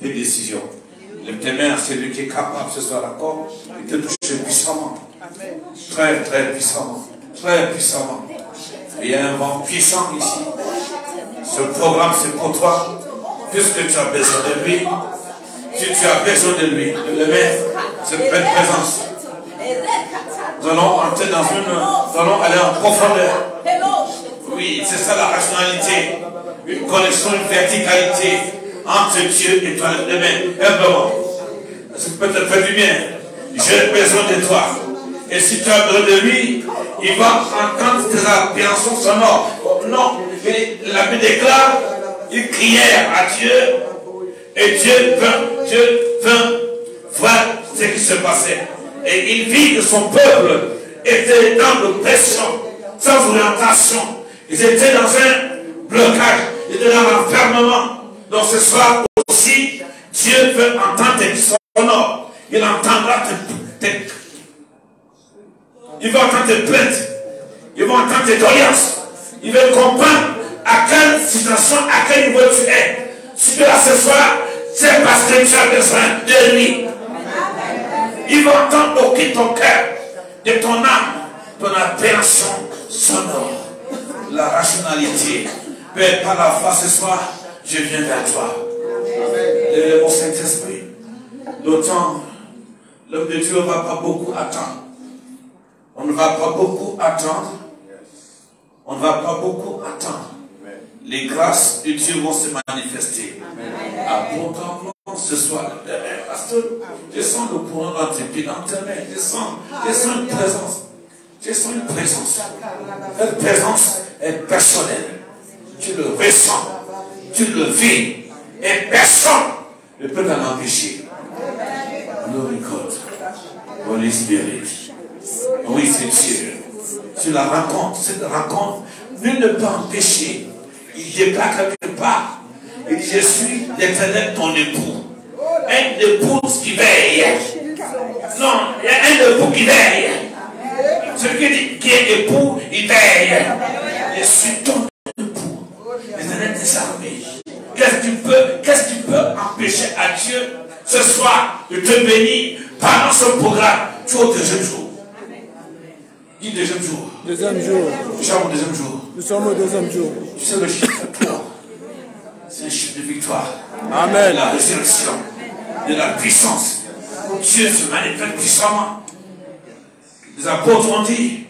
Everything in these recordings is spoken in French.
tes décisions. Lève tes mains à celui qui est capable ce soir encore de te toucher puissamment. Très, très puissamment. Très puissamment. Il y a un vent puissant ici. Ce programme, c'est pour toi. Puisque tu as besoin de lui, si tu as besoin de lui, de le mettre, cette belle présence. Nous allons entrer nous allons aller en profondeur. Oui, c'est ça la rationalité. Une connexion, une verticalité entre Dieu et toi. Humblement. Ça peut te faire du bien. J'ai besoin de toi. Et si tu as besoin de lui, il va entendre tes appréhensions sonores. Non, la Bible déclare, ils crièrent à Dieu, et Dieu vint voir ce qui se passait. Et il vit que son peuple était dans l'oppression, sans orientation. Ils étaient dans un blocage, ils étaient dans l'enfermement. Donc ce soir aussi, Dieu veut entendre tes sonores. Il entendra il va entendre tes plaintes. Il va entendre tes doléances. Il veut comprendre à quelle situation, à quel niveau tu es. Si tu es là ce soir, c'est parce que tu as besoin de lui. Il va entendre au cri de ton cœur, de ton âme, ton appréhension sonore. La rationalité. Père, par la foi ce soir, je viens vers toi. Et mon Saint-Esprit, d'autant, l'homme de Dieu ne va pas beaucoup attendre. On ne va pas beaucoup attendre. On ne va pas beaucoup attendre. Les grâces de Dieu vont se manifester. Abondamment ce soir. Pasteur, je sens le courant dans tes pieds, dans tes mains. Je sens une présence. Je sens une présence. Cette présence est personnelle. Tu le ressens. Tu le vis. Et personne ne peut t'en empêcher. Glory God. Holy Spirit. Oui, c'est Dieu. Tu la rencontres, cette rencontre, nul ne peut empêcher. Il déclare quelque part. Il dit, je suis l'Éternel, ton époux. Un époux qui veille. Non, il y a un époux qui veille. Celui qui est époux, il veille. Je suis ton époux. L'Éternel des armées. Qu'est-ce qui peut empêcher à Dieu ce soir de te bénir pendant ce programme? Tu es au deuxième jour. Dis deuxième jour. Deuxième jour. Nous sommes au deuxième jour. Nous sommes au deuxième jour. Tu sais le chiffre 3. C'est un chiffre de victoire. Amen. De la résurrection. De la puissance. Dieu se manifeste puissamment. Les apôtres ont dit,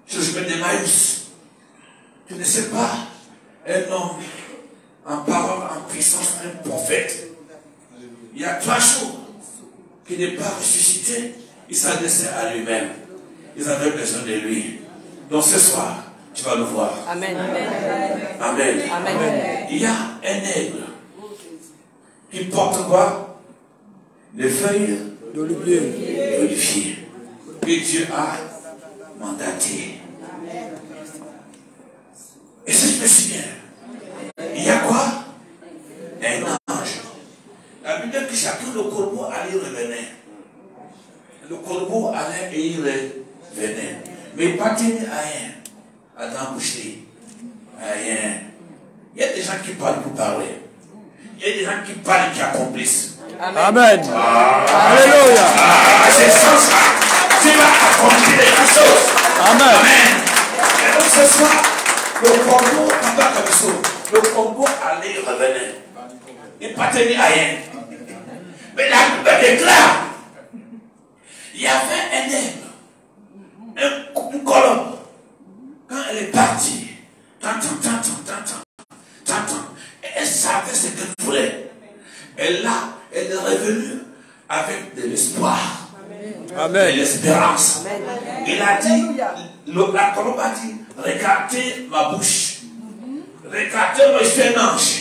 je suis d'Emmaüs. Tu ne sais pas, un homme en parole, en puissance, un prophète. Il y a 3 jours qui n'est pas ressuscité. Il s'adressait à lui-même. Ils avaient besoin de lui. Donc ce soir, tu vas le voir. Amen. Amen. Amen. Il y a un aigle qui porte quoi? Les feuilles d'olivier. Que Dieu a mandaté. Et si je me souviens, il y a quoi? Un ange. La Bible dit que chacun le corbeau allait y revenir. Le corbeau allait et il revenait. Mais pas tenu à rien. Adam Boucher. Rien. Il y a des gens qui parlent pour parler. Il y a des gens qui parlent et qui accomplissent. Amen. Alléluia. C'est sans ça. Tu vas accomplir les choses. Amen. Amen. Et donc ce soir, le corbeau, le corbeau allait revenir. Il pas tenu à rien. Mais la Bible déclare, il y avait un aigle, une colombe. Quand elle est partie, elle savait ce qu'elle voulait. Et là, elle est revenue avec de l'espoir. Amen. De l'espérance. Il a dit, la colombe a dit, regardez ma bouche. Regardez-moi, je suis un ange.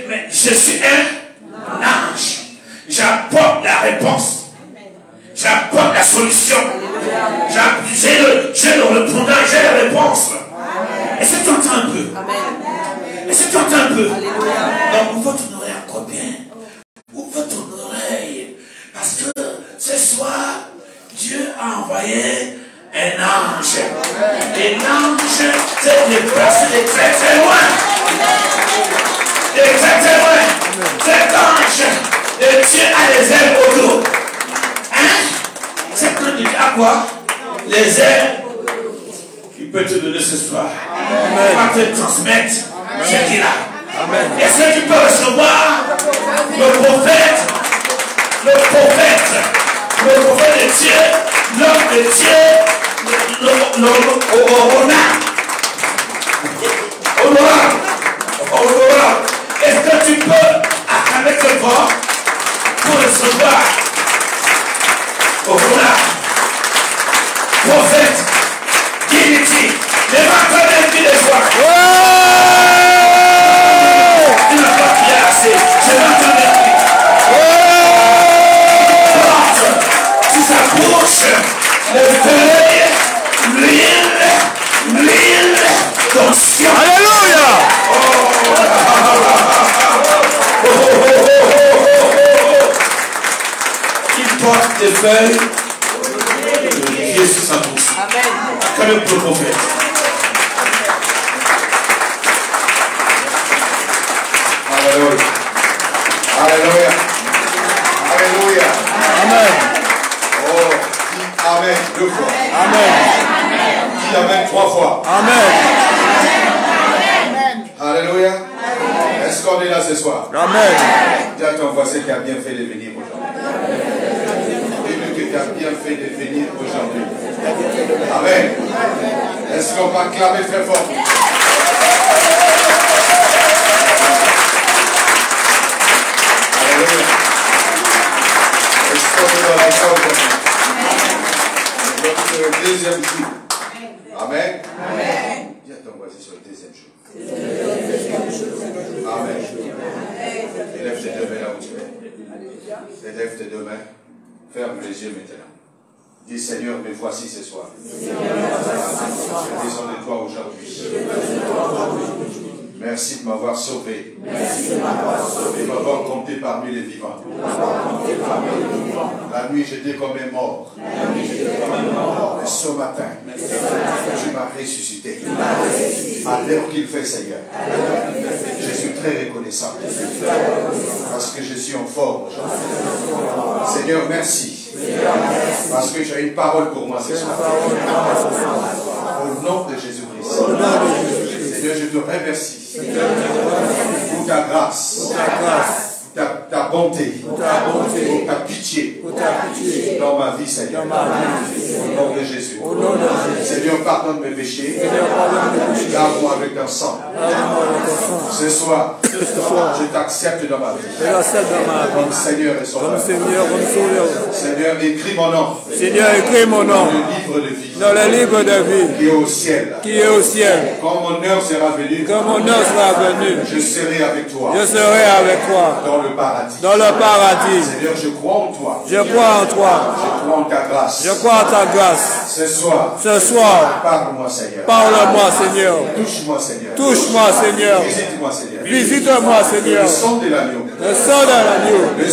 Mais je suis un ange. J'apporte la réponse. J'apporte la solution. J'ai le répondant, j'ai la réponse. Et si tu entends un peu. Et si tu entends un peu. Donc, ouvre ton oreille encore bien. Ouvre ton oreille. Parce que ce soir, Dieu a envoyé un ange. Et l'ange s'est déplacé de très très loin. De très très loin. C'est les ailes, il peut te donner ce soir. Il va te transmettre ce qu'il a. Est-ce que tu peux recevoir le prophète de Dieu, l'homme de Dieu, honorable. Est-ce que tu peux acclamer ce corps pour recevoir honorable, prophète, dignity, les marques de vie de foi. Tu n'as pas prié assez, je m'entends des cris. Porte sur sa bouche, le feuille, l'huile d'onction. Alléluia. Il porte des feuilles de sur sa bouche. Amen. Comme le prophète. Alléluia. Alléluia. Alléluia. Amen. Oh, dis Amen 2 fois. Amen. Dis Amen 3 fois. Amen. Alléluia. Est-ce qu'on est là ce soir? Amen. Dis à ton voisin qui a bien fait de venir aujourd'hui. Dis-lui que tu as bien fait de venir aujourd'hui. Amen. Est-ce qu'on va clamer très fort? Alléluia. Est-ce qu'on est dans la salle aujourd'hui? C'est le deuxième jour. Amen. Dis à ton voisin sur le deuxième jour. Amen. Élève tes deux mains là où tu es. Élève tes deux mains. Ferme les yeux maintenant. Dis Seigneur, me voici ce soir. Je descends de toi aujourd'hui. Merci de m'avoir sauvé. De m'avoir compté parmi les vivants. La nuit j'étais comme un mort. Mais ce matin, tu m'as ressuscité. À l'heure qu'il fait, Seigneur. Je suis très reconnaissant. Parce que je suis en forme aujourd'hui. Seigneur, merci. Parce que tu as une parole pour moi ce soir. Au nom de Jésus-Christ. Seigneur, je te remercie pour ta grâce, ta bonté, pour ta pitié dans ma vie, Seigneur. Au nom de Jésus. Seigneur, pardonne mes péchés. Lave-moi avec ton sang. Ce soir, je t'accepte dans ma vie. Comme Seigneur et Sauveur. Seigneur, écris mon nom. Seigneur, écris mon nom Dans le livre de vie. dans le livre de vie Qui est au ciel. qui est au ciel. Quand mon heure sera venue, Quand mon heure sera venue, je serai avec toi. je serai avec toi Dans le paradis. dans le paradis. Seigneur, je crois en toi. Je crois en toi. Je crois en ta grâce. Je crois en ta grâce. Ce soir, Ce soir, parle-moi, Seigneur. parle-moi, Seigneur. Touche-moi, Seigneur. Touche-moi, Seigneur. Visite-moi, Seigneur. Visite-moi, Seigneur. Le sang de l'agneau. Le sang de l'agneau. Le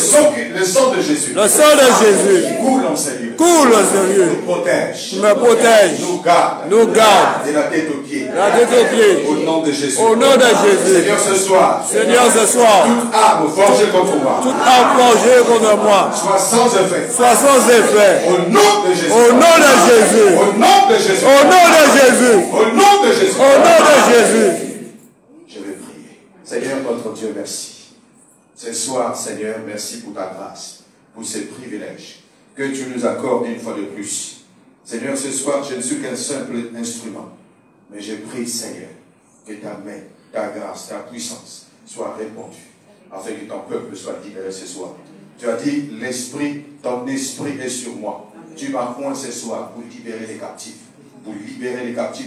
sang de Jésus. Le sang de Jésus Coule en Seigneur. coule, Seigneur. Nous protège. Me protège. Nous garde. Nous garde. De la tête aux pieds. La tête aux pieds. Au nom de Jésus. Au nom de Jésus. Seigneur, ce soir, Seigneur, ce soir, toute arme forgée contre moi toute arme forgée contre moi soit sans effet. soit sans effet. Au nom de Jésus. Au nom de Jésus. Au nom de Jésus. Au nom de Jésus. Au nom de Jésus. Au nom de Jésus. Je vais prier. Seigneur, notre Dieu, merci. Ce soir, Seigneur, merci pour ta grâce, pour ces privilèges que tu nous accordes une fois de plus. Seigneur, ce soir, je ne suis qu'un simple instrument. Mais je prie, Seigneur, que ta main, ta grâce, ta puissance soient répandues, afin que ton peuple soit libéré ce soir. Tu as dit, l'esprit, ton esprit est sur moi. Tu m'as point ce soir pour libérer les captifs,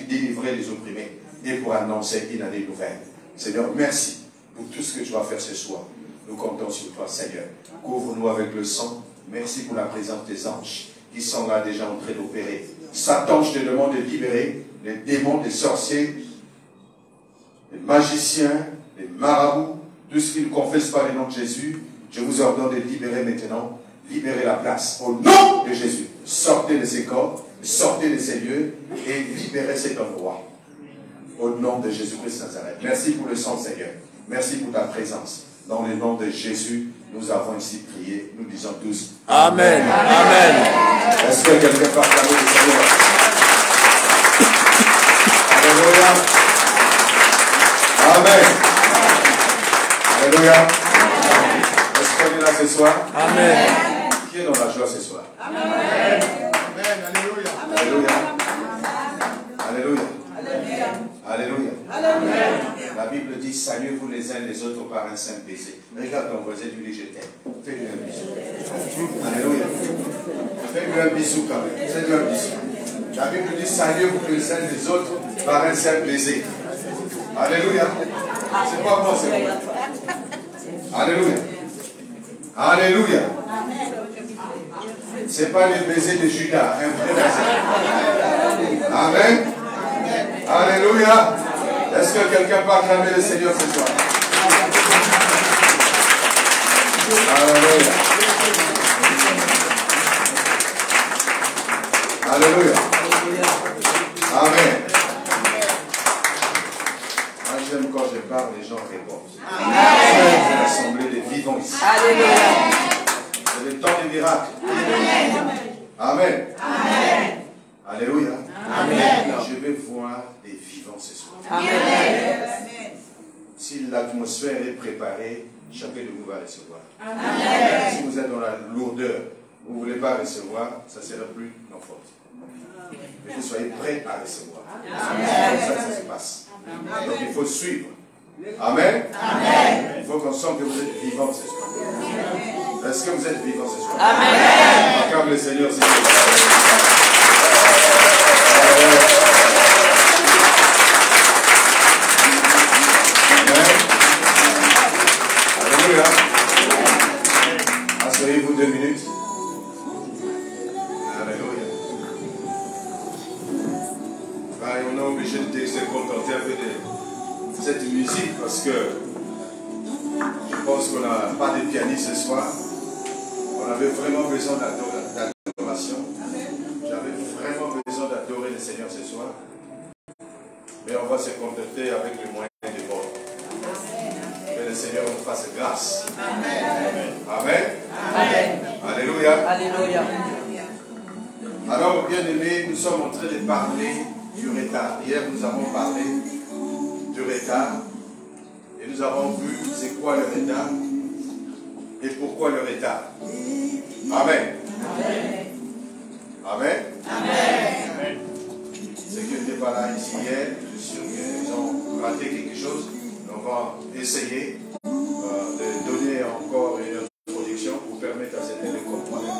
délivrer les opprimés, et pour annoncer une année nouvelle. Seigneur, merci pour tout ce que tu vas faire ce soir. Nous comptons sur toi, Seigneur. Couvre-nous avec le sang. Merci pour la présence des anges qui sont là déjà en train d'opérer. Satan, je te demande de libérer les démons, les sorciers, les magiciens, les marabouts, tout ce qui ne confesse pas le nom de Jésus. Je vous ordonne de libérer maintenant. Libérez la place. Au nom de Jésus, sortez de ces corps, sortez de ces lieux et libérez cet endroit. Au nom de Jésus-Christ de Nazareth. Merci pour le sang, Seigneur. Merci pour ta présence. Dans le nom de Jésus, nous avons ici prié. Nous disons tous Amen. Amen. Est-ce que quelqu'un peut acclamer le Seigneur? Alléluia. Amen. Alléluia. Est-ce qu'on est là ce soir? Amen. Qui est dans la joie ce soir? Amen. Alléluia. Alléluia. Alléluia. La Bible dit, saluez-vous les uns les autres par un saint baiser. Regarde ton voisin, lui dis, je t'aime. Fais-lui un bisou. Alléluia. Fais-lui un bisou quand même. Fais-lui un bisou. La Bible dit, saluez-vous les uns les autres par un saint baiser. Alléluia. C'est pas moi, c'est moi. Alléluia. Alléluia. Ce n'est pas les baisers de Judas, un vrai baiser. Amen. Alléluia. Est-ce que quelqu'un peut acclamer le Seigneur ce soir? Alléluia. Alléluia. Amen. Moi j'aime quand je parle, les gens répondent. C'est l'assemblée des vivants ici. Alléluia. C'est le temps des miracles. Amen. Amen. Alléluia. Amen. Je vais voir des vivants ce soir. Amen. Si l'atmosphère est préparée, chacun de vous va recevoir. Amen. Si vous êtes dans la lourdeur, vous ne voulez pas recevoir, ça ne sera plus nos fautes. Mais vous soyez prêts à recevoir. C'est comme ça que ça se passe. Donc il faut suivre. Amen. Amen. Il faut qu'on sente que vous êtes vivants ce soir. Est-ce que vous êtes vivants ce soir? Amen. Acclame le Seigneur, s'il vous plaît. Alléluia. Asseyez-vous 2 minutes. Alléluia. On est obligé de se contenter un peu de cette musique parce que je pense qu'on n'a pas de pianiste ce soir. On avait vraiment besoin d'adoration. J'avais vraiment besoin d'adorer le Seigneur ce soir. Mais on va se contenter avec les moyens du bord. Que le Seigneur nous fasse grâce. Amen. Amen. Alléluia. Alléluia. Alors, bien-aimés, nous sommes en train de parler du retard. Hier, nous avons parlé du retard. Et nous avons vu c'est quoi le retard et pourquoi le retard. Amen. Amen. Amen. Ceux qui n'étaient pas là ici hier, je suis sûr qu'ils ont raté quelque chose. On va essayer de donner encore une introduction pour permettre à certains de comprendre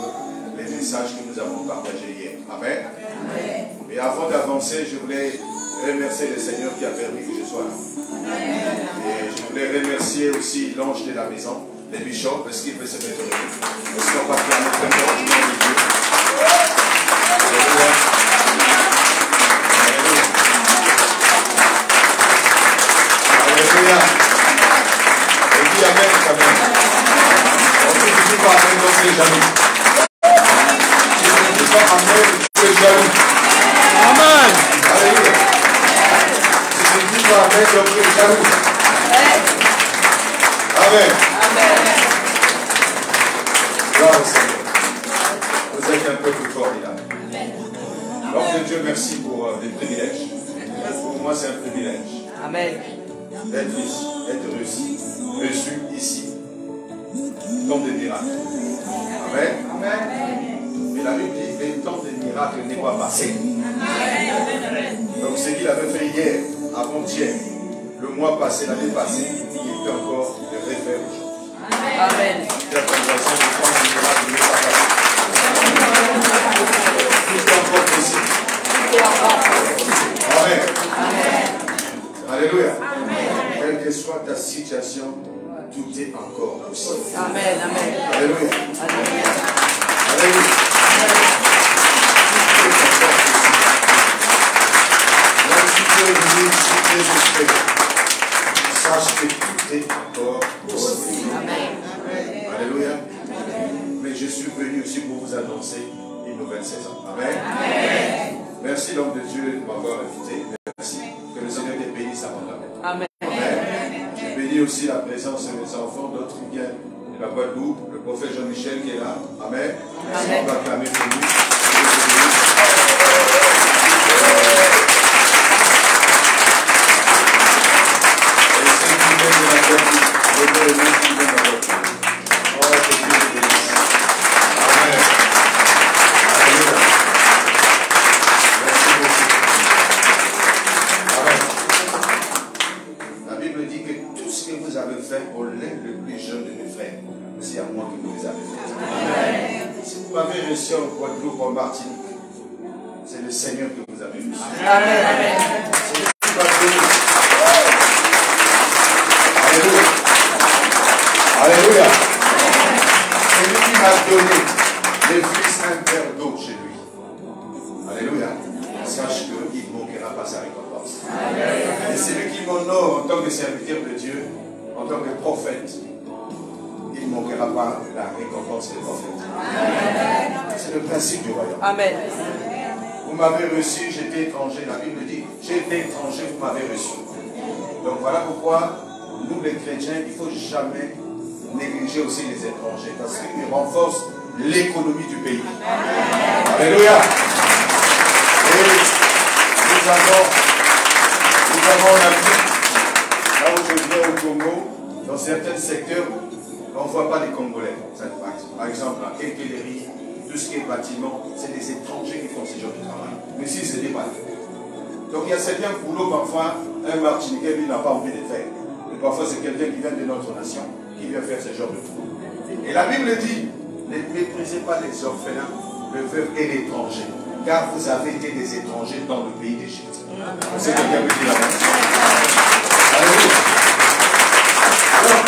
les messages que nous avons partagés hier. Amen. Et avant d'avancer, je voulais remercier le Seigneur qui a permis que je sois là. Et je voulais remercier aussi l'ange de la maison, le bishop, parce qu'il peut se mettre au milieu. Est-ce qu'on va faire notre temps du nom de Dieu? Alléluia. Alléluia. Et dis Amen quand même. On ne dit pas Amen, donc c'est jaloux. Si on ne dit pas Amen, c'est jaloux. Amen. Alléluia. Si on ne dit pas Amen, donc c'est jaloux. Amen. Gloire au Seigneur. Vous êtes un peuple formidable. Donc Dieu, merci pour les privilèges. Pour moi, c'est un privilège. Amen. D'être ici, d'être reçu ici, comme des miracles. Amen. Et la Bible dit que le temps des miracles n'est pas passé. Donc ce qu'il avait fait hier, avant-hier, le mois passé, l'année passée, il peut encore le refaire aujourd'hui. Amen. C'est encore possible. Amen. Alléluia. Quelle que soit ta situation, tout est encore possible. Amen. Alléluia. Alléluia. Alléluia. Même si tu es venu ici désespéré, sache que tout est encore possible. Amen. Alléluia. Mais je suis venu aussi pour vous annoncer une nouvelle saison. Amen. Merci l'homme de Dieu de m'avoir invité. Merci. Que le Seigneur te bénisse abondamment. Amen. Je bénis aussi la présence présents, c'est mes enfants, d'autres qui viennent de la Guadeloupe, le prophète Jean-Michel qui est là. Amen. Amen. On va acclamer pour nous. Et ceux qui viennent de la Guadeloupe, les deux et qui viennent de la Guadeloupe. Oh, que Dieu les bénisse. Amen. Alléluia. Merci beaucoup. Amen. La Bible dit que tout ce que vous avez fait pour l'un le plus jeune de mes frères, c'est à moi que vous les avez fait. Amen. Si vous m'avez reçu en Guadeloupe, en Martinique, c'est le Seigneur que vous avez reçu. Amen. Amen. Alléluia. Alléluia. C'est lui qui m'a donné le fils un verre d'eau chez lui. Alléluia. Sache qu'il ne manquera pas sa récompense. Et c'est lui qui m'honore en tant que serviteur de Dieu, en tant que prophète. Il ne manquera pas la récompense des prophètes. C'est le principe du royaume. Amen. Vous m'avez reçu, j'étais étranger. La Bible dit, j'ai été étranger, vous m'avez reçu. Donc voilà pourquoi, nous les chrétiens, il ne faut jamais négliger aussi les étrangers, parce qu'ils renforcent l'économie du pays. Alléluia. Et nous avons en Afrique, là où je viens au Congo, dans certains secteurs, on ne voit pas les Congolais. Par exemple, la quincaillerie, tout ce qui est bâtiment, c'est des étrangers qui font ce genre de travail. Mais si ce n'est pas. Donc il y a certains boulots, parfois, un Martiniquais, lui, n'a pas envie de faire. Mais parfois, c'est quelqu'un qui vient de notre nation, qui vient faire ce genre de boulot. Et la Bible dit, ne méprisez pas les orphelins, le veuve et l'étranger, car vous avez été des étrangers dans le pays d'Égypte. C'est quelqu'un qui dit la même chose. Alléluia. Alors,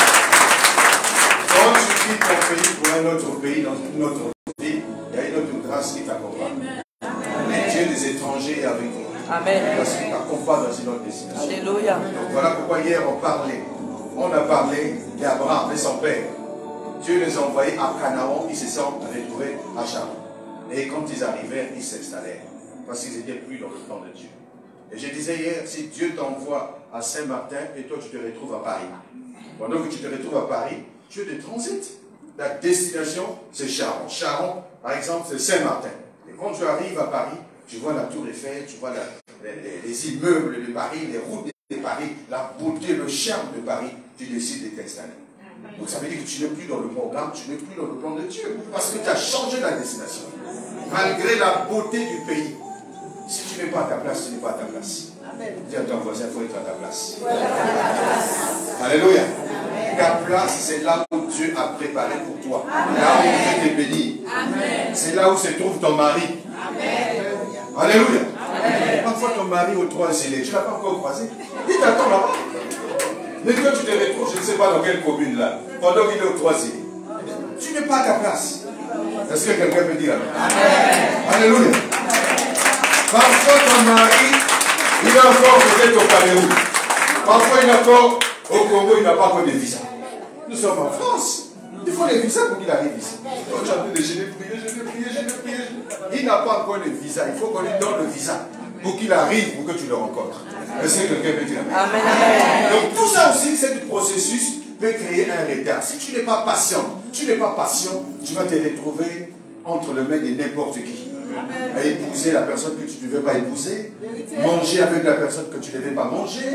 quand tu quittes ton pays pour un autre pays, dans une autre ville, il y a une autre grâce qui t'accompagne. Dieu des étrangers est avec vous. Amen. Parce qu'il t'accompagne dans une autre destination. Alléluia. Donc voilà pourquoi hier on parlait. On a parlé d'Abraham et son père. Dieu les a envoyés à Canaan, ils se sont retrouvés à Charles. Et quand ils arrivèrent, ils s'installèrent. Parce qu'ils n'étaient plus dans le plan de Dieu. Et je disais hier, si Dieu t'envoie à Saint-Martin et toi tu te retrouves à Paris. Pendant que tu te retrouves à Paris, tu es de transit. La destination, c'est Charon. Charon, par exemple, c'est Saint-Martin. Et quand tu arrives à Paris, tu vois la tour Eiffel, tu vois les immeubles de Paris, les routes de Paris, la beauté, le charme de Paris, tu décides de t'installer. Donc ça veut dire que tu n'es plus dans le programme, tu n'es plus dans le plan de Dieu. Parce que tu as changé la destination. Malgré la beauté du pays. Si tu n'es pas à ta place, tu n'es pas à ta place. Dis à ton voisin, il faut être à ta place. Alléluia. Ta place, c'est là où Dieu a préparé pour toi. Là où Dieu t'est béni. C'est là où se trouve ton mari. Alléluia. Parfois ton mari au 3 scellé, tu ne l'as pas encore croisé. Il t'attend là-bas. Mais quand tu te retrouves, je ne sais pas dans quelle commune là, pendant qu'il est au 3 scellé, tu n'es pas à ta place. Est-ce que quelqu'un peut dire amen? Alléluia. Parfois ton mari, il est encore peut-être au Cameroun. Parfois il est encore au Congo, il n'a pas encore de visa. Nous sommes en France. Il faut les visas pour qu'il arrive ici. Donc tu as dit, je l'ai prié. Il n'a pas encore de visa. Il faut qu'on lui donne le visa pour qu'il arrive, pour que tu le rencontres. Est-ce que quelqu'un peut dire amen? Amen, amen. Donc tout ça aussi, c'est du processus peut créer un retard. Si tu n'es pas patient, tu vas te retrouver entre les mains de n'importe qui. À épouser la personne que tu ne devais pas épouser, manger avec la personne que tu ne devais pas manger,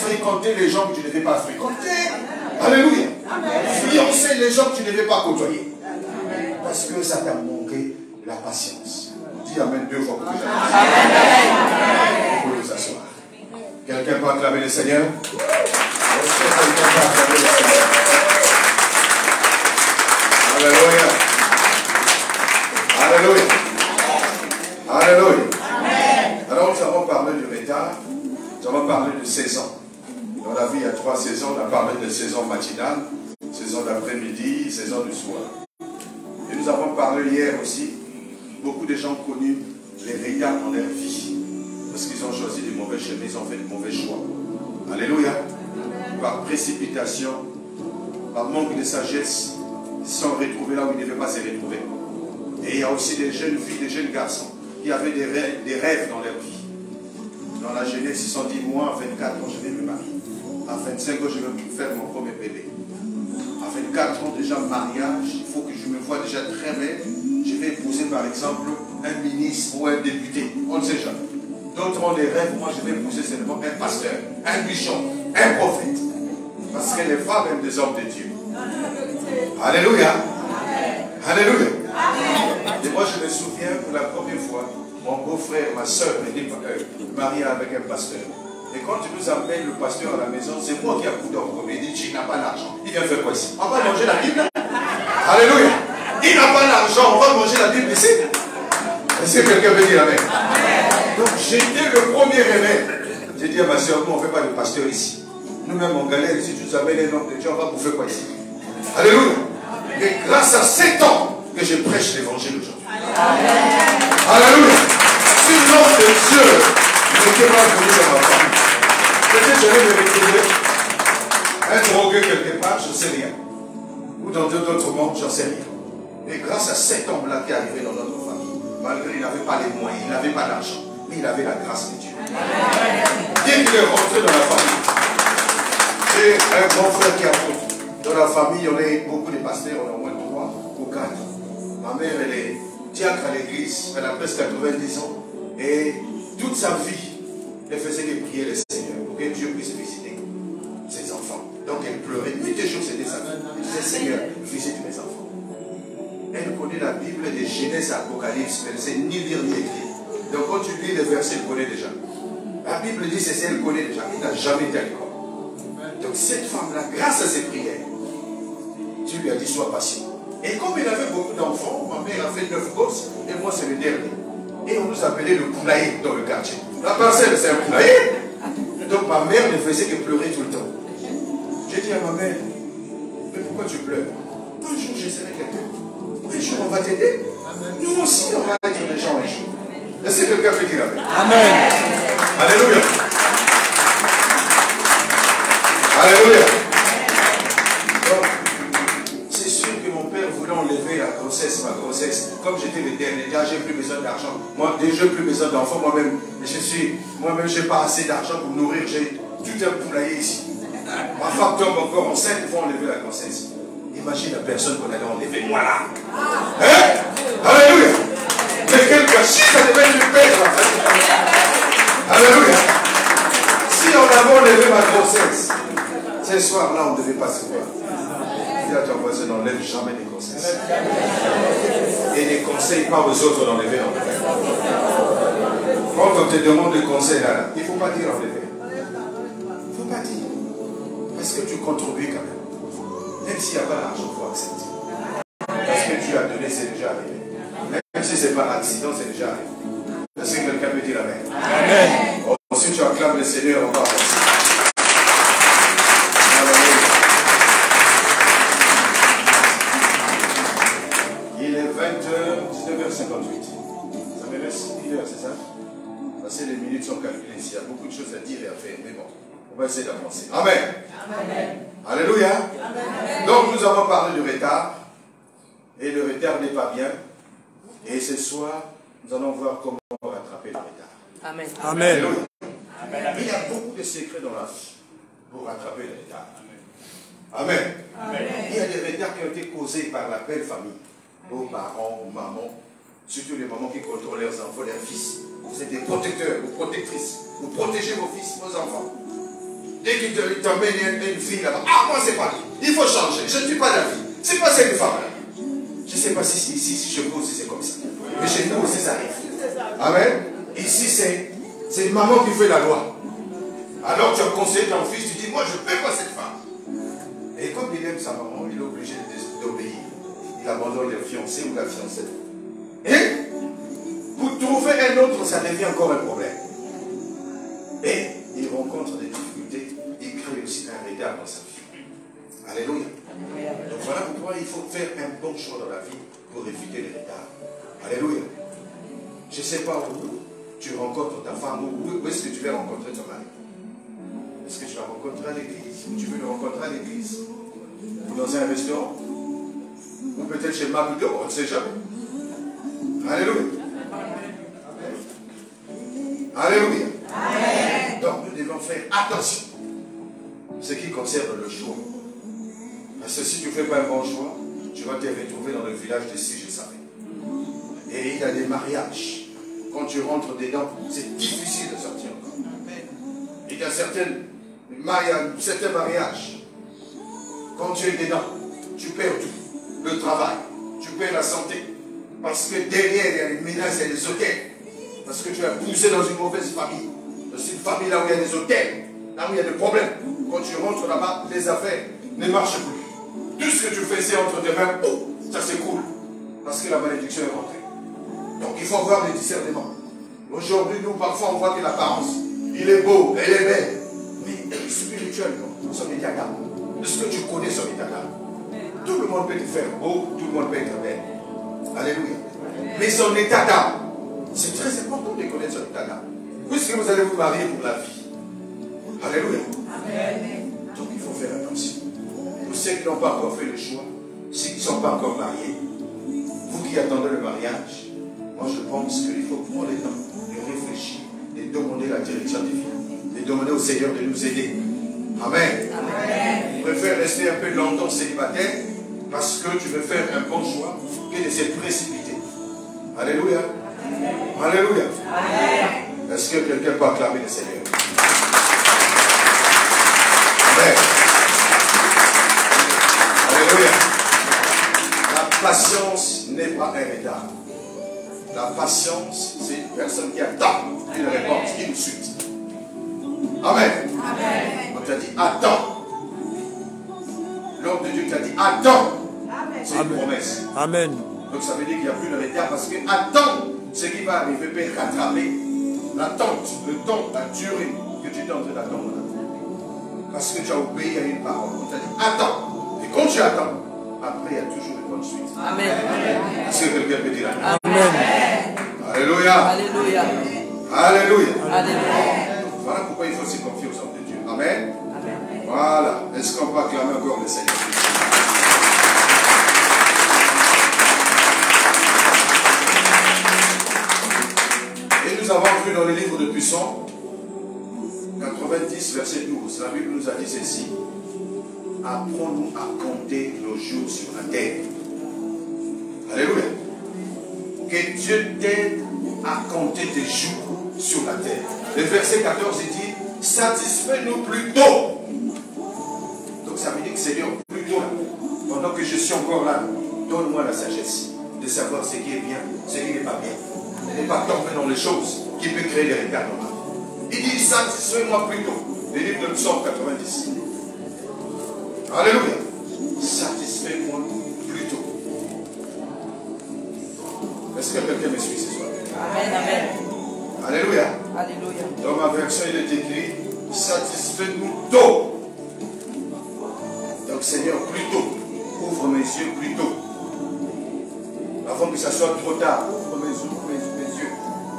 fréquenter les gens que tu ne devais pas fréquenter. Alléluia. Fiancer les gens que tu ne devais pas côtoyer. Parce que ça t'a manqué la patience. Dis amen 2 fois pour que j'aime. Pour nous asseoir. Quelqu'un peut acclamer le Seigneur? Est-ce que quelqu'un peut acclamer le Seigneur? Alléluia. Alléluia. Alléluia. Alors nous avons parlé du retard, nous avons parlé de saison. Dans la vie, il y a 3 saisons. On a parlé de saison matinale, saison d'après-midi, saison du soir. Et nous avons parlé hier aussi, beaucoup de gens connus les retards dans leur vie. Parce qu'ils ont choisi de mauvais chemins, ils ont fait de mauvais choix. Alléluia. Par précipitation, par manque de sagesse, ils se sont retrouvés là où ils ne devaient pas se retrouver. Et il y a aussi des jeunes filles, des jeunes garçons qui avaient des rêves dans leur vie. Dans la jeunesse, ils se sont dit, moi, à 24 ans, je vais me marier. À 25 ans, je vais faire mon premier bébé. À 24 ans, déjà mariage, il faut que je me vois déjà très belle. Je vais épouser par exemple un ministre ou un député. On ne sait jamais. D'autres ont des rêves. Moi, je vais épouser seulement un pasteur, un bishop, un prophète. Parce que les femmes aiment des hommes de Dieu. Alléluia. Alléluia. Et moi, je me souviens pour la première fois, mon beau-frère, ma soeur était mariée avec un pasteur. Et quand tu nous amènes le pasteur à la maison, c'est moi qui ai coupé en premier. Il dit, tu n'as pas l'argent. Il vient faire quoi ici? On va manger la Bible. Alléluia. Il n'a pas l'argent. On va manger la Bible ici. Est-ce que quelqu'un veut dire amen? Donc j'étais le premier réveil. J'ai dit à ma soeur, nous on ne fait pas de pasteur ici. Nous-mêmes on galère ici. Tu nous amènes un homme de Dieu, on va bouffer quoi ici? Alléluia. Et grâce à 7 ans que je prêche l'évangile aujourd'hui. Alléluia. Si l'homme de Dieu n'était pas venu dans ma famille, peut-être j'allais me retrouver un drogué quelque part, je ne sais rien. Ou dans d'autres mondes, je ne sais rien. Et grâce à cet homme-là qui est arrivé dans notre famille, malgré qu'il n'avait pas les moyens, il n'avait pas d'argent, mais il avait la grâce de Dieu. Dès qu'il est rentré dans la famille, j'ai un grand frère qui a fait. Dans la famille, on a beaucoup de pasteurs, on a au moins 3 ou 4. Ma mère, elle est diacre à l'église, elle a presque 90 ans. Et toute sa vie, elle faisait que prier le Seigneur pour que Dieu puisse visiter ses enfants. Donc elle pleurait. Nuit et jour, c'était sa vie. Elle disait, Seigneur, visite mes enfants. Elle connaît la Bible de Genèse à Apocalypse, mais elle ne sait ni lire ni écrire. Donc quand tu lis les versets, elle connaît déjà. La Bible dit, c'est elle connaît déjà. Elle n'a jamais été à l'école. Donc cette femme-là, grâce à ses prières, Dieu lui a dit, sois patient. Et comme il avait beaucoup d'enfants, ma mère a fait 9 gosses, et moi c'est le dernier. Et on nous appelait le poulailler dans le quartier. La parcelle, c'est un poulailler. Donc ma mère ne faisait que pleurer tout le temps. J'ai dit à ma mère, mais pourquoi tu pleures? Un jour, j'essaierai quelqu'un. Un jour, on va t'aider. Nous aussi, on va être des gens un jour. Est-ce que quelqu'un peut dire amen? Amen. Alléluia. Alléluia. C'est sûr que mon père voulait enlever la grossesse, ma grossesse. Comme j'étais le dernier, déjà j'ai plus besoin d'argent. Moi, déjà plus besoin d'enfants. Moi-même, je n'ai pas assez d'argent pour nourrir. J'ai tout un poulailler ici. Ma femme tombe encore enceinte, il faut enlever la grossesse. Imagine la personne qu'on allait enlever, moi là. Hein? Alléluia. Mais quelqu'un, si ça devait être le père, en fait. Alléluia. Si on avait enlevé ma grossesse, ce soir-là, on ne devait pas se voir. Dis à ton voisin, n'enlève jamais des grossesses. Et ne conseille pas aux autres d'enlever en fait. Quand on te demande des conseils là, il ne faut pas dire enlever. Il ne faut pas dire. Parce que tu contribues quand même. Même s'il n'y a pas d'argent, il faut accepter. Parce que tu as donné, c'est déjà arrivé. Même si ce n'est pas un accident, c'est déjà arrivé. Est-ce que quelqu'un peut dire amen? Amen. Ensuite, tu acclames le Seigneur, on va avancer. Il est 20h, 19h58. Ça me reste 1 heure, c'est ça? Parce que les minutes sont calculées ici. Il y a beaucoup de choses à dire et à faire. Mais bon, on va essayer d'avancer. Amen. Amen. Alléluia. Amen. Donc, nous avons parlé du retard. Et le retard n'est pas bien. Et ce soir, nous allons voir comment rattraper le retard. Amen. Amen. Alléluia. Amen. Il y a beaucoup de secrets dans la vie pour rattraper le retard. Amen. Amen. Il y a des retards qui ont été causés par la belle famille. Vos parents, vos mamans, surtout les mamans qui contrôlent leurs enfants, leurs fils. Vous êtes des protecteurs ou protectrices. Vous protégez vos fils, vos enfants. Dès qu'ils t'emmènent une fille là-bas, ah, moi c'est pas lui. Il faut changer. Je ne suis pas la fille. C'est pas cette femme-là. Je ne sais pas si ici, chez vous aussi c'est comme ça. Mais chez nous aussi ça arrive. Amen. Ici c'est une maman qui fait la loi. Alors tu as conseillé ton fils, tu dis, moi je ne peux pas cette femme. Et comme il aime sa maman, il est obligé d'obéir. Il abandonne le fiancé ou la fiancée. Et pour trouver un autre, ça devient encore un problème. Et il rencontre des difficultés, il crée aussi un retard dans sa vie. Alléluia. Donc voilà pourquoi il faut faire un bon choix dans la vie pour éviter les retards. Alléluia. Je ne sais pas où tu rencontres ta femme, où est-ce que tu vas rencontrer ton mari. Est-ce que tu vas rencontrer à l'église, ou tu veux le rencontrer à l'église, ou dans un restaurant, ou peut-être chez McDo, on ne sait jamais. Alléluia. Alléluia. Amen. Donc nous devons faire attention. ce qui concerne le choix. Parce que si tu ne fais pas un bon choix, tu vas te retrouver dans le village de si je savais. Et il y a des mariages. Quand tu rentres dedans, c'est difficile de sortir encore. Il y a certains mariages. Quand tu es dedans, tu perds tout. Le travail, tu perds la santé. Parce que derrière, il y a des menaces, il y a des hôtels. Parce que tu as poussé dans une mauvaise famille. Dans une famille là où il y a des hôtels, là où il y a des problèmes. Quand tu rentres là-bas, les affaires ne marchent plus. Tout ce que tu fais, c'est entre tes mains, ça s'écoule. Parce que la malédiction est rentrée. Donc il faut avoir des discernements. Aujourd'hui, nous, parfois, on voit que l'apparence, il est beau, elle est belle. Mais spirituellement, son état d'âme. Est-ce que tu connais son état d'âme? Tout le monde peut te faire beau, tout le monde peut être belle. Alléluia. Mais son état d'âme, c'est très important de connaître son état d'âme. Puisque vous allez vous marier pour la vie. Alléluia. Amen. Donc il faut faire attention. Pour ceux qui n'ont pas encore fait le choix, ceux qui ne sont pas encore mariés, vous qui attendez le mariage, moi je pense qu'il faut prendre le temps de réfléchir, de demander la direction divine, de demander au Seigneur de nous aider. Amen. Amen. Je préfère rester un peu longtemps célibataire parce que tu veux faire un bon choix que de se précipiter. Alléluia. Amen. Alléluia. Amen. Est-ce que quelqu'un peut acclamer le Seigneur? Amen. Alléluia. La patience n'est pas un retard. La patience, c'est une personne qui attend une réponse tout de suite. Amen. Amen. On t'a dit attends. L'homme de Dieu t'a dit attends. C'est une promesse. Amen. Donc ça veut dire qu'il n'y a plus de retard parce que attends ce qui va arriver peut rattraper l'attente, le temps, la durée que tu es en train d'attendre. Parce que tu as obéi à une parole. On t'a dit attends. Et quand tu attends, après il y a toujours une bonne suite. Amen. Est-ce que quelqu'un peut dire amen? Amen. Alléluia. Alléluia. Alléluia. Alléluia. Voilà pourquoi il faut se confier aux hommes de Dieu. Amen. Amen. Voilà. Est-ce qu'on peut acclamer encore le Seigneur? Et nous avons vu dans le livre de Psaume 90, verset 12, la Bible nous a dit ceci: apprends-nous à compter nos jours sur la terre. Alléluia. Que Dieu t'aide à compter tes jours sur la terre. Le verset 14 il dit: satisfais-nous plus tôt. Donc ça veut dire que Seigneur, plus tôt, pendant que je suis encore là, donne-moi la sagesse de savoir ce qui est bien, ce qui n'est pas bien. Et ne pas tomber dans les choses qui peuvent créer des retards dans ma vie. Il dit: satisfais-moi plus tôt. Le livre de Psaume 90. Alléluia. Satisfais-moi plus tôt. Est-ce que quelqu'un me suit ce soir? Amen, amen. Alléluia. Alléluia. Dans ma version, il est écrit: satisfais-nous tôt. Donc, Seigneur, plus tôt. Ouvre mes yeux plus tôt. Avant que ça soit trop tard, ouvre mes yeux.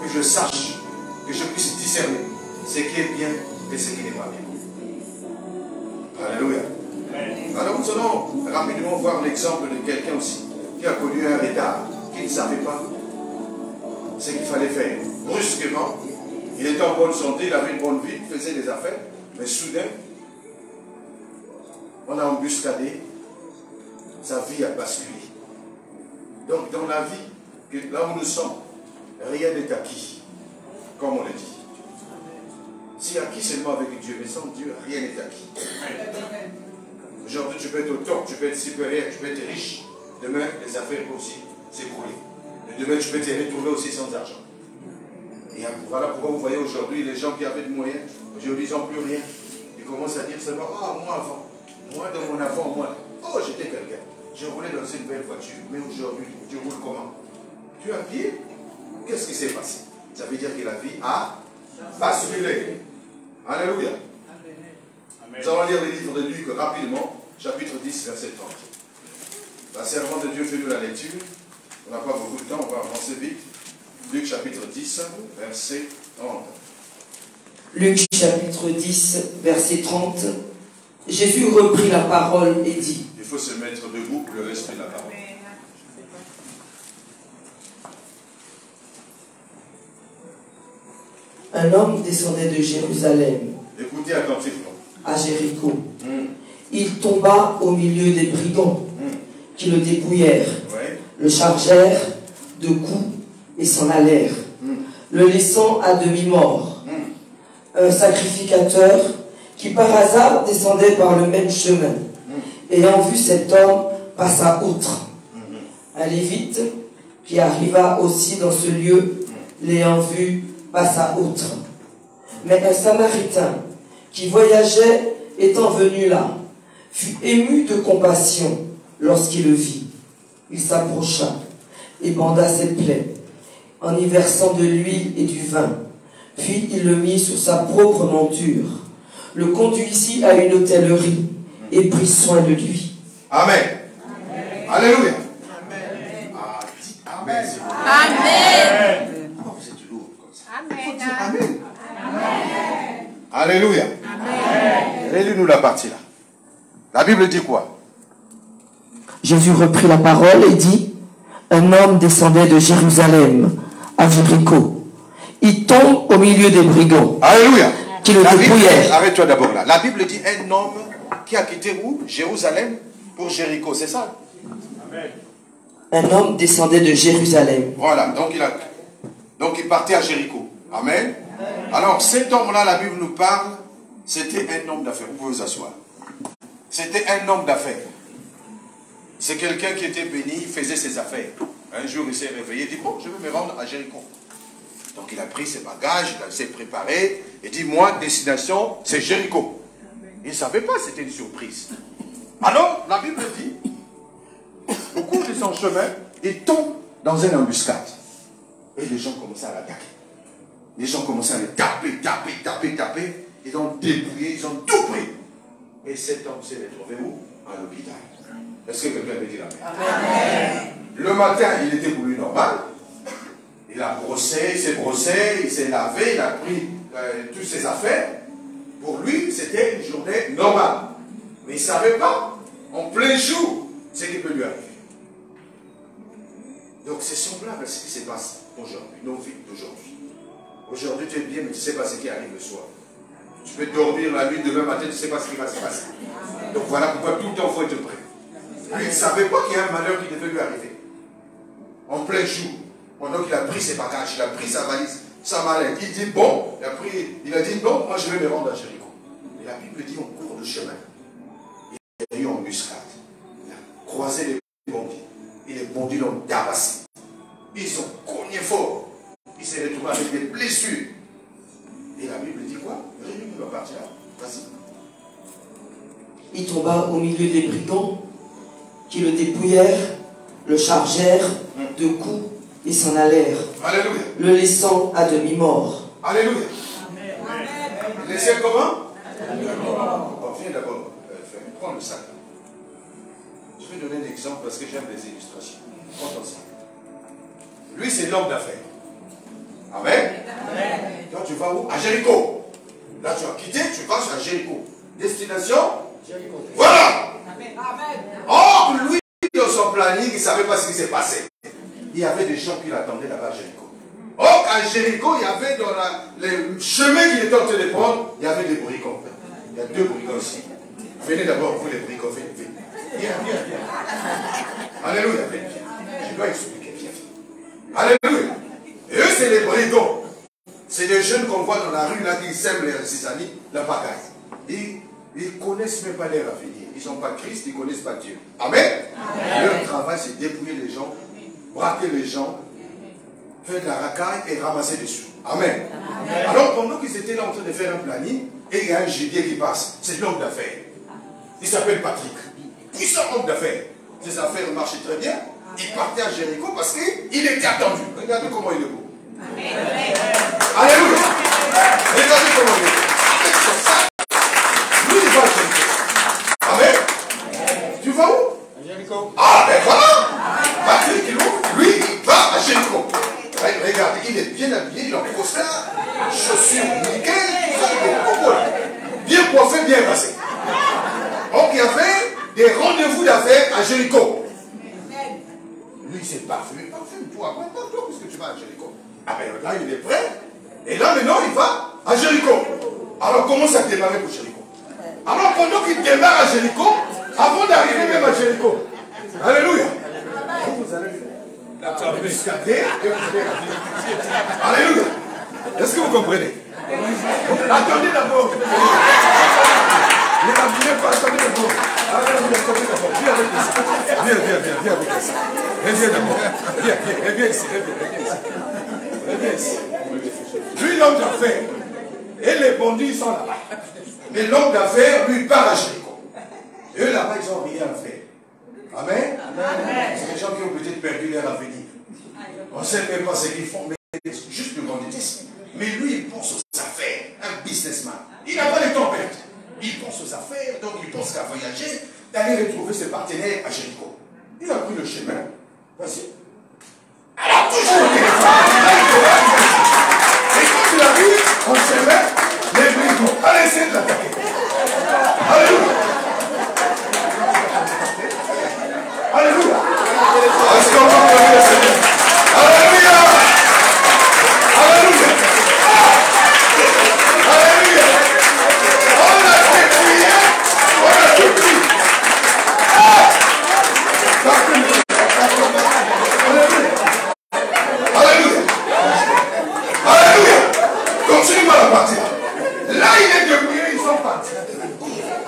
Que je sache, que je puisse discerner ce qui est bien et ce qui n'est pas bien. Alléluia. Alors nous allons rapidement voir l'exemple de quelqu'un aussi qui a connu un retard, qui ne savait pas ce qu'il fallait faire. Brusquement, il était en bonne santé, il avait une bonne vie, il faisait des affaires, mais soudain, on a embuscadé, sa vie a basculé. Donc dans la vie, là où nous sommes, rien n'est acquis, comme on le dit. Si acquis seulement avec Dieu, mais sans Dieu, rien n'est acquis. Aujourd'hui, tu peux être au top, tu peux être supérieur, tu peux être riche. Demain, les affaires peuvent aussi s'écrouler. Et demain, tu peux te retrouver aussi sans argent. Et voilà pourquoi vous voyez aujourd'hui les gens qui avaient de moyens, aujourd'hui, ils n'ont plus rien. Ils commencent à dire seulement: ah, moi avant, moi dans mon avant, moi, oh, j'étais quelqu'un. Je roulais dans une belle voiture, mais aujourd'hui, tu roules comment? Tu es à pied? Qu'est-ce qui s'est passé? Ça veut dire que la vie a basculé. Alléluia. Nous allons lire le livre de Luc rapidement, chapitre 10, verset 30. La servante de Dieu fait de la lecture. On n'a pas beaucoup de temps, on va avancer vite. Luc chapitre 10, verset 30. Luc chapitre 10, verset 30. Jésus reprit la parole et dit: il faut se mettre debout pour le respect de la parole. Un homme descendait de Jérusalem Écoutez attentivement. à Jéricho. Il tomba au milieu des brigands qui le dépouillèrent, Ouais. le chargèrent de coups et s'en allèrent, le laissant à demi-mort. Un sacrificateur qui par hasard descendait par le même chemin, ayant vu cet homme, passa outre. Un lévite qui arriva aussi dans ce lieu, l'ayant vu, passa outre. Mais un samaritain qui voyageait, étant venu là, fut ému de compassion lorsqu'il le vit. Il s'approcha et banda ses plaies, en y versant de l'huile et du vin. Puis il le mit sur sa propre monture, le conduisit à une hôtellerie et prit soin de lui. Amen. Alléluia. Ah, dites Amen. s'il vous plaît. Amen. Oh, vous êtes lourd comme ça. Amen. Amen. Alléluia. Relis-nous la partie là. La Bible dit quoi? Jésus reprit la parole et dit, un homme descendait de Jérusalem à Jéricho. Il tombe au milieu des brigands Alléluia. qui le La Bible- dépouillèrent. Arrête-toi d'abord là. La Bible dit un homme qui a quitté où? Jérusalem pour Jéricho, c'est ça? Un homme descendait de Jérusalem. Voilà, donc il partait à Jéricho. Amen. Alors cet homme-là, la Bible nous parle, c'était un homme d'affaires. Vous pouvez vous asseoir. C'était un homme d'affaires. C'est quelqu'un qui était béni, il faisait ses affaires. Un jour, il s'est réveillé, il dit, bon, je vais me rendre à Jéricho. Donc il a pris ses bagages, il s'est préparé, et dit, moi, destination, c'est Jéricho. Il ne savait pas, c'était une surprise. Alors, la Bible dit, au cours de son chemin, il tombe dans une embuscade. Et les gens commençaient à l'attaquer. Les gens commençaient à le taper. Ils ont dépouillé, ils ont tout pris. Et cet homme s'est retrouvé où? À l'hôpital. Est-ce que quelqu'un peut dire Amen? Le matin, il était pour lui normal. Il a brossé, il s'est brossé, il s'est lavé, il a pris toutes ses affaires. Pour lui, c'était une journée normale. Mais il ne savait pas, en plein jour, ce qui peut lui arriver. Donc c'est semblable à ce qui se passe aujourd'hui, nos vies d'aujourd'hui. Aujourd'hui, tu es bien, mais tu ne sais pas ce qui arrive le soir. Tu peux dormir la nuit, demain matin, tu ne sais pas ce qui va se passer. Donc voilà pourquoi tout le temps, il faut être prêt. Lui, il ne savait pas qu'il y a un malheur qui devait lui arriver. En plein jour, pendant qu'il a pris ses bagages, il a pris sa valise, sa mallette, il dit bon, il a dit bon, moi je vais me rendre à Jéricho. Et la Bible dit en cours de chemin, il a eu en embuscade, il a croisé les bandits, et les bandits l'ont tabassé. Ils ont cogné fort, il s'est retrouvé avec des blessures. Et la Bible dit quoi? Rémi va partir là, vas-y. Il tomba au milieu des brigands qui le dépouillèrent, le chargèrent de coups et s'en allèrent, Alléluia. le laissant à demi-mort. Alléluia. Laissez comment? Bon, viens d'abord, prends le sac. Je vais donner un exemple parce que j'aime les illustrations. Prends ton sac. Lui, c'est l'homme d'affaires. Amen. Toi, tu vas où? À Jéricho. Là, tu as quitté, tu vas à Jéricho. Destination? Jéricho. Voilà. Or, lui, dans son planning, il ne savait pas ce qui s'est passé. Il y avait des gens qui l'attendaient là-bas à Jéricho. Or, à Jéricho, il y avait dans le chemin qu'il était en train de prendre, il y avait des brigands. Il y a deux brigands ici. Venez d'abord, vous les brigands, venez. Viens. Alléluia, viens. Je dois expliquer, viens. Alléluia. Et eux, c'est les brigands. C'est des jeunes qu'on voit dans la rue, là, qui sèment les cisanis, la pagaille. Ils ne connaissent même pas leur avenir. Ils n'ont pas Christ, ils ne connaissent pas Dieu. Amen. Leur travail, c'est dépouiller les gens, braquer les gens, faire de la racaille et ramasser des sous. Amen. Alors, pendant qu'ils étaient là en train de faire un planning, et il y a un gibier qui passe. C'est l'homme d'affaires. Il s'appelle Patrick. Puissant homme d'affaires. Ses affaires marchaient très bien. Il partait à Jéricho parce qu'il était attendu. Regardez comment il est beau. Alléluia. Regardez comment il est beau. Avec son sac, lui, il va à Jéricho. Amen. Tu vas où? À Jéricho. Ah, ben voilà. Patrick, lui, il va à Jéricho. Regardez, il est bien habillé, il est en costard, chaussures nickel, bien coiffé, bien passé. Donc il y avait des rendez-vous d'affaires à Jéricho. Lui, c'est parfumé. Parfume-toi, puisque tu vas à Jéricho. Ah ben là, il est prêt. Et là, maintenant, il va à Jéricho. Alors, comment ça a démarré pour Jéricho? Alors pendant qu'il démarre à Jéricho, avant d'arriver même à Jéricho, alléluia. Vous allez jusqu'à terre, alléluia. Est-ce que vous comprenez? Attendez d'abord. Ne m'abîmez pas, attendez d'abord. Attendez d'abord. Viens avec nous. Viens avec nous. Viens d'abord. Viens ici. Viens ici. Lui, l'homme d'affaires. Et les bandits sont là-bas. Mais l'homme d'affaires, lui, part à Jéricho. Et eux, là-bas, ils n'ont rien à faire. Amen. C'est des gens qui ont peut-être perdu leur avenir. On ne sait même pas ce qu'ils font, mais juste le banditisme. Mais lui, il pense aux affaires, un businessman. Il n'a pas le temps perdre. Il pense aux affaires, donc il pense qu'à voyager, d'aller retrouver ses partenaires à Jéricho. Il a pris le chemin. Vas-y. Alors, toujours le téléphone. Et quand il arrive, on se met, les brigands. Allez, essayez de l'attaquer. Alléluia. Alléluia. Est-ce qu'on va prier le Seigneur? Alléluia. Alléluia. Alléluia. On a fait prier, on a tout pris. Alléluia. Alléluia. Continue-moi la partie. Là, il est débrouillé, ils sont partis.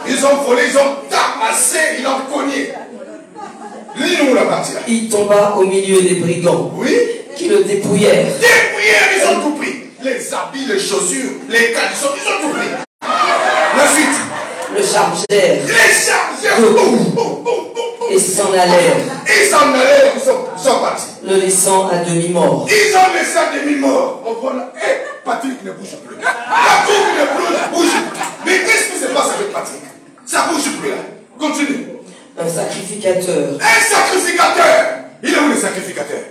Ils ont volé, ils ont tabassé, ils ont cogné. Lis-nous la partie là. Il tomba au milieu des brigands. Oui. Qui le dépouillèrent. Dépouillèrent, ils ont tout pris. Les habits, les chaussures, les caleçons, ils ont tout pris. La suite. Le chargèrent. Les chargeurs. Et s'en allèrent. Ils s'en allaient, ils sont partis. Le laissant à demi-mort. Ils ont laissé à demi-mort. On voit là. Hé, Patrick ne bouge plus. Patrick ne bouge plus. Mais qu'est-ce qui se passe avec Patrick? Ça ne bouge plus là. Continue. Un sacrificateur. Un sacrificateur. Il est où le sacrificateur?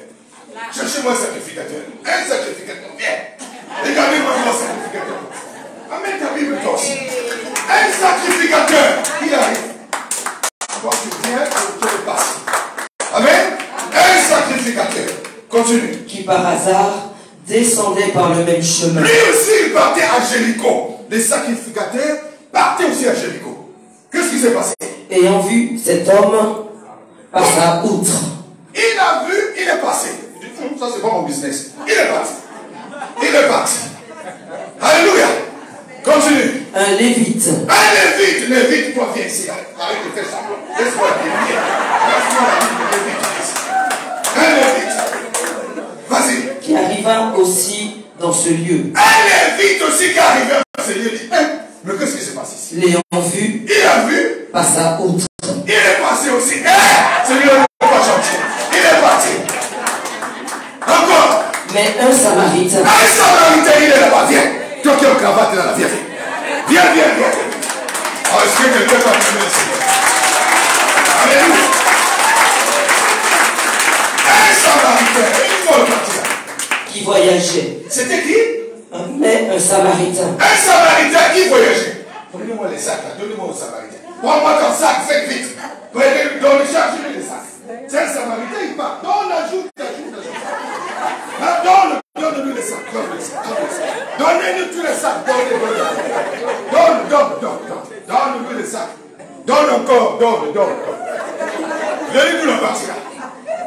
Cherchez-moi un sacrificateur. Un sacrificateur. Viens. Regardez-moi un sacrificateur. Amène ta Bible toi aussi. Un sacrificateur. Il arrive. Donc tu viens et tu le passes. Amen. Un sacrificateur. Continue. Qui par hasard descendait par le même chemin. Lui aussi il partait à Jéricho. Les sacrificateurs partaient aussi à Jéricho. Qu'est-ce qui s'est passé? Ayant vu cet homme passa outre. Il a vu, il est passé. Ça c'est pas mon business. Il est parti. Il est parti. Alléluia. Continue. Un lévite. Un lévite. Lévite, toi viens ici. Arrête de faire ça. Laisse-moi la Bible. Laisse-moi la Bible. Lévite ici. Un lévite. Vas-y. Qui arriva aussi dans ce lieu. Un lévite aussi qui arrive à ce lieu. Dit, mais qu'est-ce qui s'est passé ici? L'ayant vu, Il a vu. passa outre. Il est passé aussi. Celui-là n'est pas gentil. Il est parti. Encore. Mais un samaritain. Un samaritain, il est là-bas. Viens. Toi qui es en cravate là, viens. Viens. Oh, est-ce que quelqu'un va venir ici? Alléluia. Un samaritain. Il faut le partir. Qui voyageait. C'était qui? Mais un samaritain. Un samaritain qui voyageait. Donnez-moi les sacs là. Donnez-moi au samaritain. Prends-moi ton sac, faites vite. Donnez, chargez-le les sacs. C'est un samaritain, il part. Ajoute. Donne-lui les sacs. Donnez-lui tous les sacs. Donne-lui les sacs. Donne encore. Donnez-lui la partie là.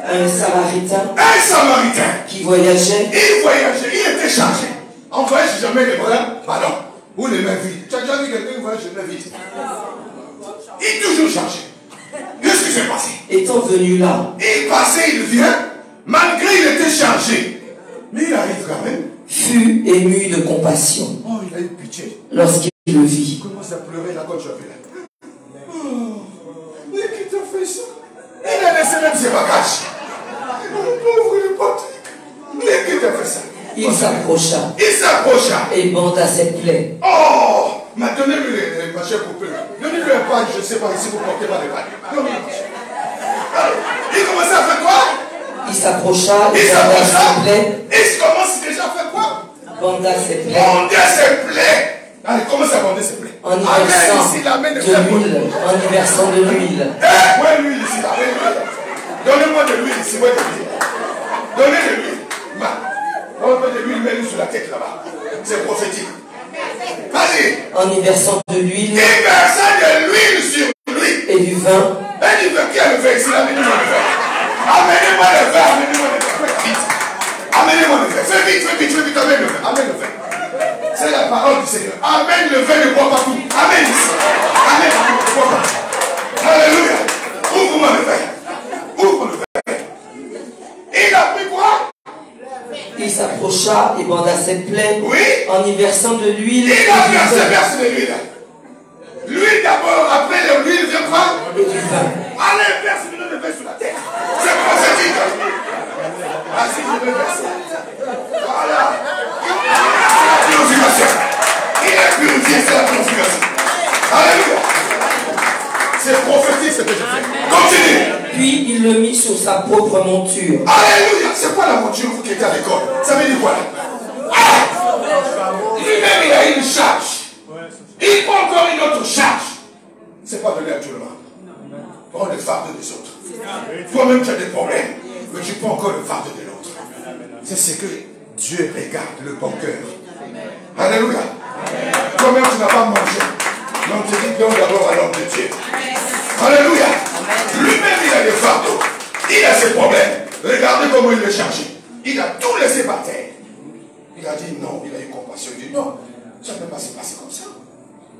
Un samaritain. Un samaritain. Qui voyageait. Il était chargé. On ne voyage jamais les bras. Bah non. Ou les mains vides. Tu as déjà vu quelqu'un qui voyage les mains vides? Il est toujours chargé. Qu'est-ce qui s'est passé? Étant venu là. Il passait, il vient. Malgré il était chargé. Mais il arrive quand même. Fut ému de compassion. Oh, il a eu pitié. Lorsqu'il le vit. Il commence à pleurer là quand tu as vu là. Oh, mais qui t'a fait ça? Il a laissé même ses bagages. Oh, pauvre le Patrick. Mais qui t'a fait ça? Il s'approcha. Et banda ses plaies. Oh! Mais donnez-lui les machins pour pleurer. Donnez-lui un page, je ne sais pas, ici vous portez pas les pages. Il commençait à faire quoi? Il s'approcha et banda ses plaies. Il commence déjà à faire quoi? Banda ses plaies. Bander ses plaies. Allez, comment ça bander ses plaies? En y versant de l'huile. Ouais, l'huile ici, donnez-moi de l'huile ici, ouais, de l'huile. Donnez de l'huile. On peut de l'huile, mets-le sur la tête là-bas. C'est prophétique. Vas-y. En y versant de l'huile. Il versant de qui a le verre ici? Amenez-moi le verre. Amenez-moi le verre. Amenez-moi le verre. Faites vite. Amenez-moi le verre. Fais vite. Amène le verre. Amène le verre. C'est la parole du Seigneur. Amène le verre, ne bois pas tout. Amène ici. Amène, ne bois pas. Alléluia. Ouvre-moi le verre. Ouvre le verre. Il a pris quoi? Il s'approcha et banda ses plaies en y versant de l'huile. Il a versé de l'huile. L'huile d'abord, après l'huile vient prendre et du vin. Allez, verse le vin sur la terre. C'est prophétique. Ah, si je veux verser. Voilà. C'est la purification. Il est purifié, c'est la purification. Alléluia. C'est prophétique ce que je fais. Continue. Puis il le mit sur sa propre monture. Alléluia. C'est quoi la monture, vous qui êtes à l'école? Ça veut dire quoi là? Lui-même, il a une charge. Il prend encore une autre charge. C'est pas donné à tout le monde. Prends le fardeau des autres. Toi-même, tu as des problèmes, mais tu prends encore le fardeau de l'autre. C'est ce que Dieu regarde, le bon cœur. Alléluia. Toi-même, tu n'as pas mangé. Donc, tu dis donc d'abord à l'homme de Dieu. Alléluia. Lui-même, il a des fardeaux. Il a ses problèmes. Regardez comment il est chargé. Il a tout laissé par terre. Il a dit non. Il a eu compassion. Il dit non. Ça ne peut pas se passer comme ça.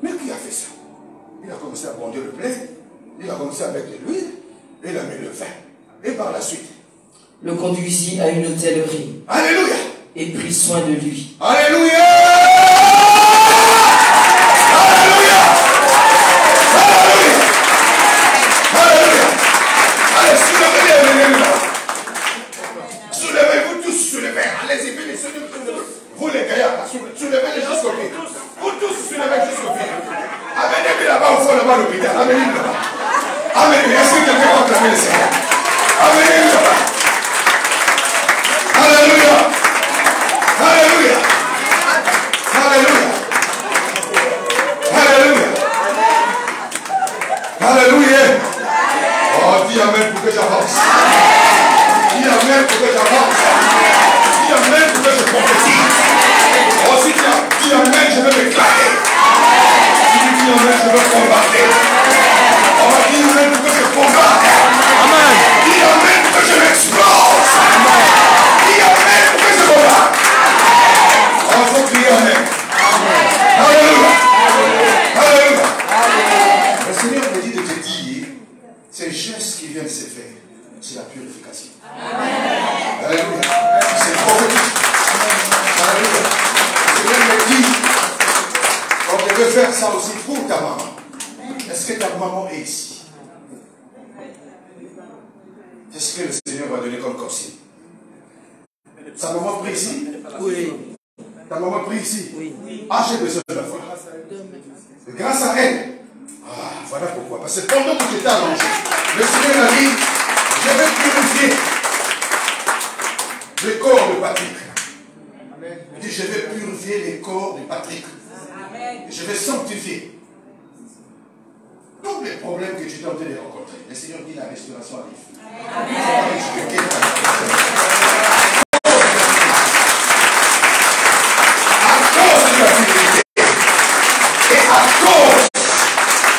Mais qui a fait ça? Il a commencé à bondir le blé. Il a commencé à mettre de l'huile. Et il a mis le vin. Et par la suite, le conduisit à une hôtellerie. Alléluia. Et prit soin de lui. Alléluia. Alléluia. Alléluia. Alléluia. Allez, soulevez-les. Soulevez-vous tous, soulevez. Allez-y, venez, soulevez-vous. Vous les gaillards, soulevez-les jusqu'au pied. Vous tous, soulevez jusqu'au pied. Amenez-les là-bas au fond, là-bas à l'hôpital. Amenez-les là-bas. Amenez-les. Est-ce que quelqu'un va acclamer le Seigneur? Amenez-les là-bas. Alléluia. Alléluia. Alléluia. Alléluia. Alléluia. Oh, dis amen pour que j'avance. Dis amen pour que j'avance. Dis amen pour que je prophétise. Oh, si tu dis amen, je vais m'éclater. Si tu dis amen, je vais combattre. Oh, dis amen pour que je combatte. Amen. Dis amen pour que je m'explose. Dis amen pour que je combatte. Oh, il faut crier amen. Alléluia. Alléluia. Le Seigneur me dit de te dire, ces gestes qui viennent se faire, c'est la purification. Alléluia. C'est prophétique. Alléluia. Le Seigneur me dit, on devait faire ça aussi pour ta maman. Est-ce que ta maman est ici? Qu'est-ce que le Seigneur va donner comme consigne? Ta maman prie ici? Oui. Ta maman prie ici? Oui. Ah, j'ai besoin de la voir. Grâce à elle. Ah, voilà pourquoi. Parce que pendant que j'étais allongé, le Seigneur a dit, je vais purifier le corps de Patrick. Il dit, je vais purifier les corps de Patrick. Et je vais sanctifier tous les problèmes que tu es en train de rencontrer. Le Seigneur dit, la restauration arrive. Amen.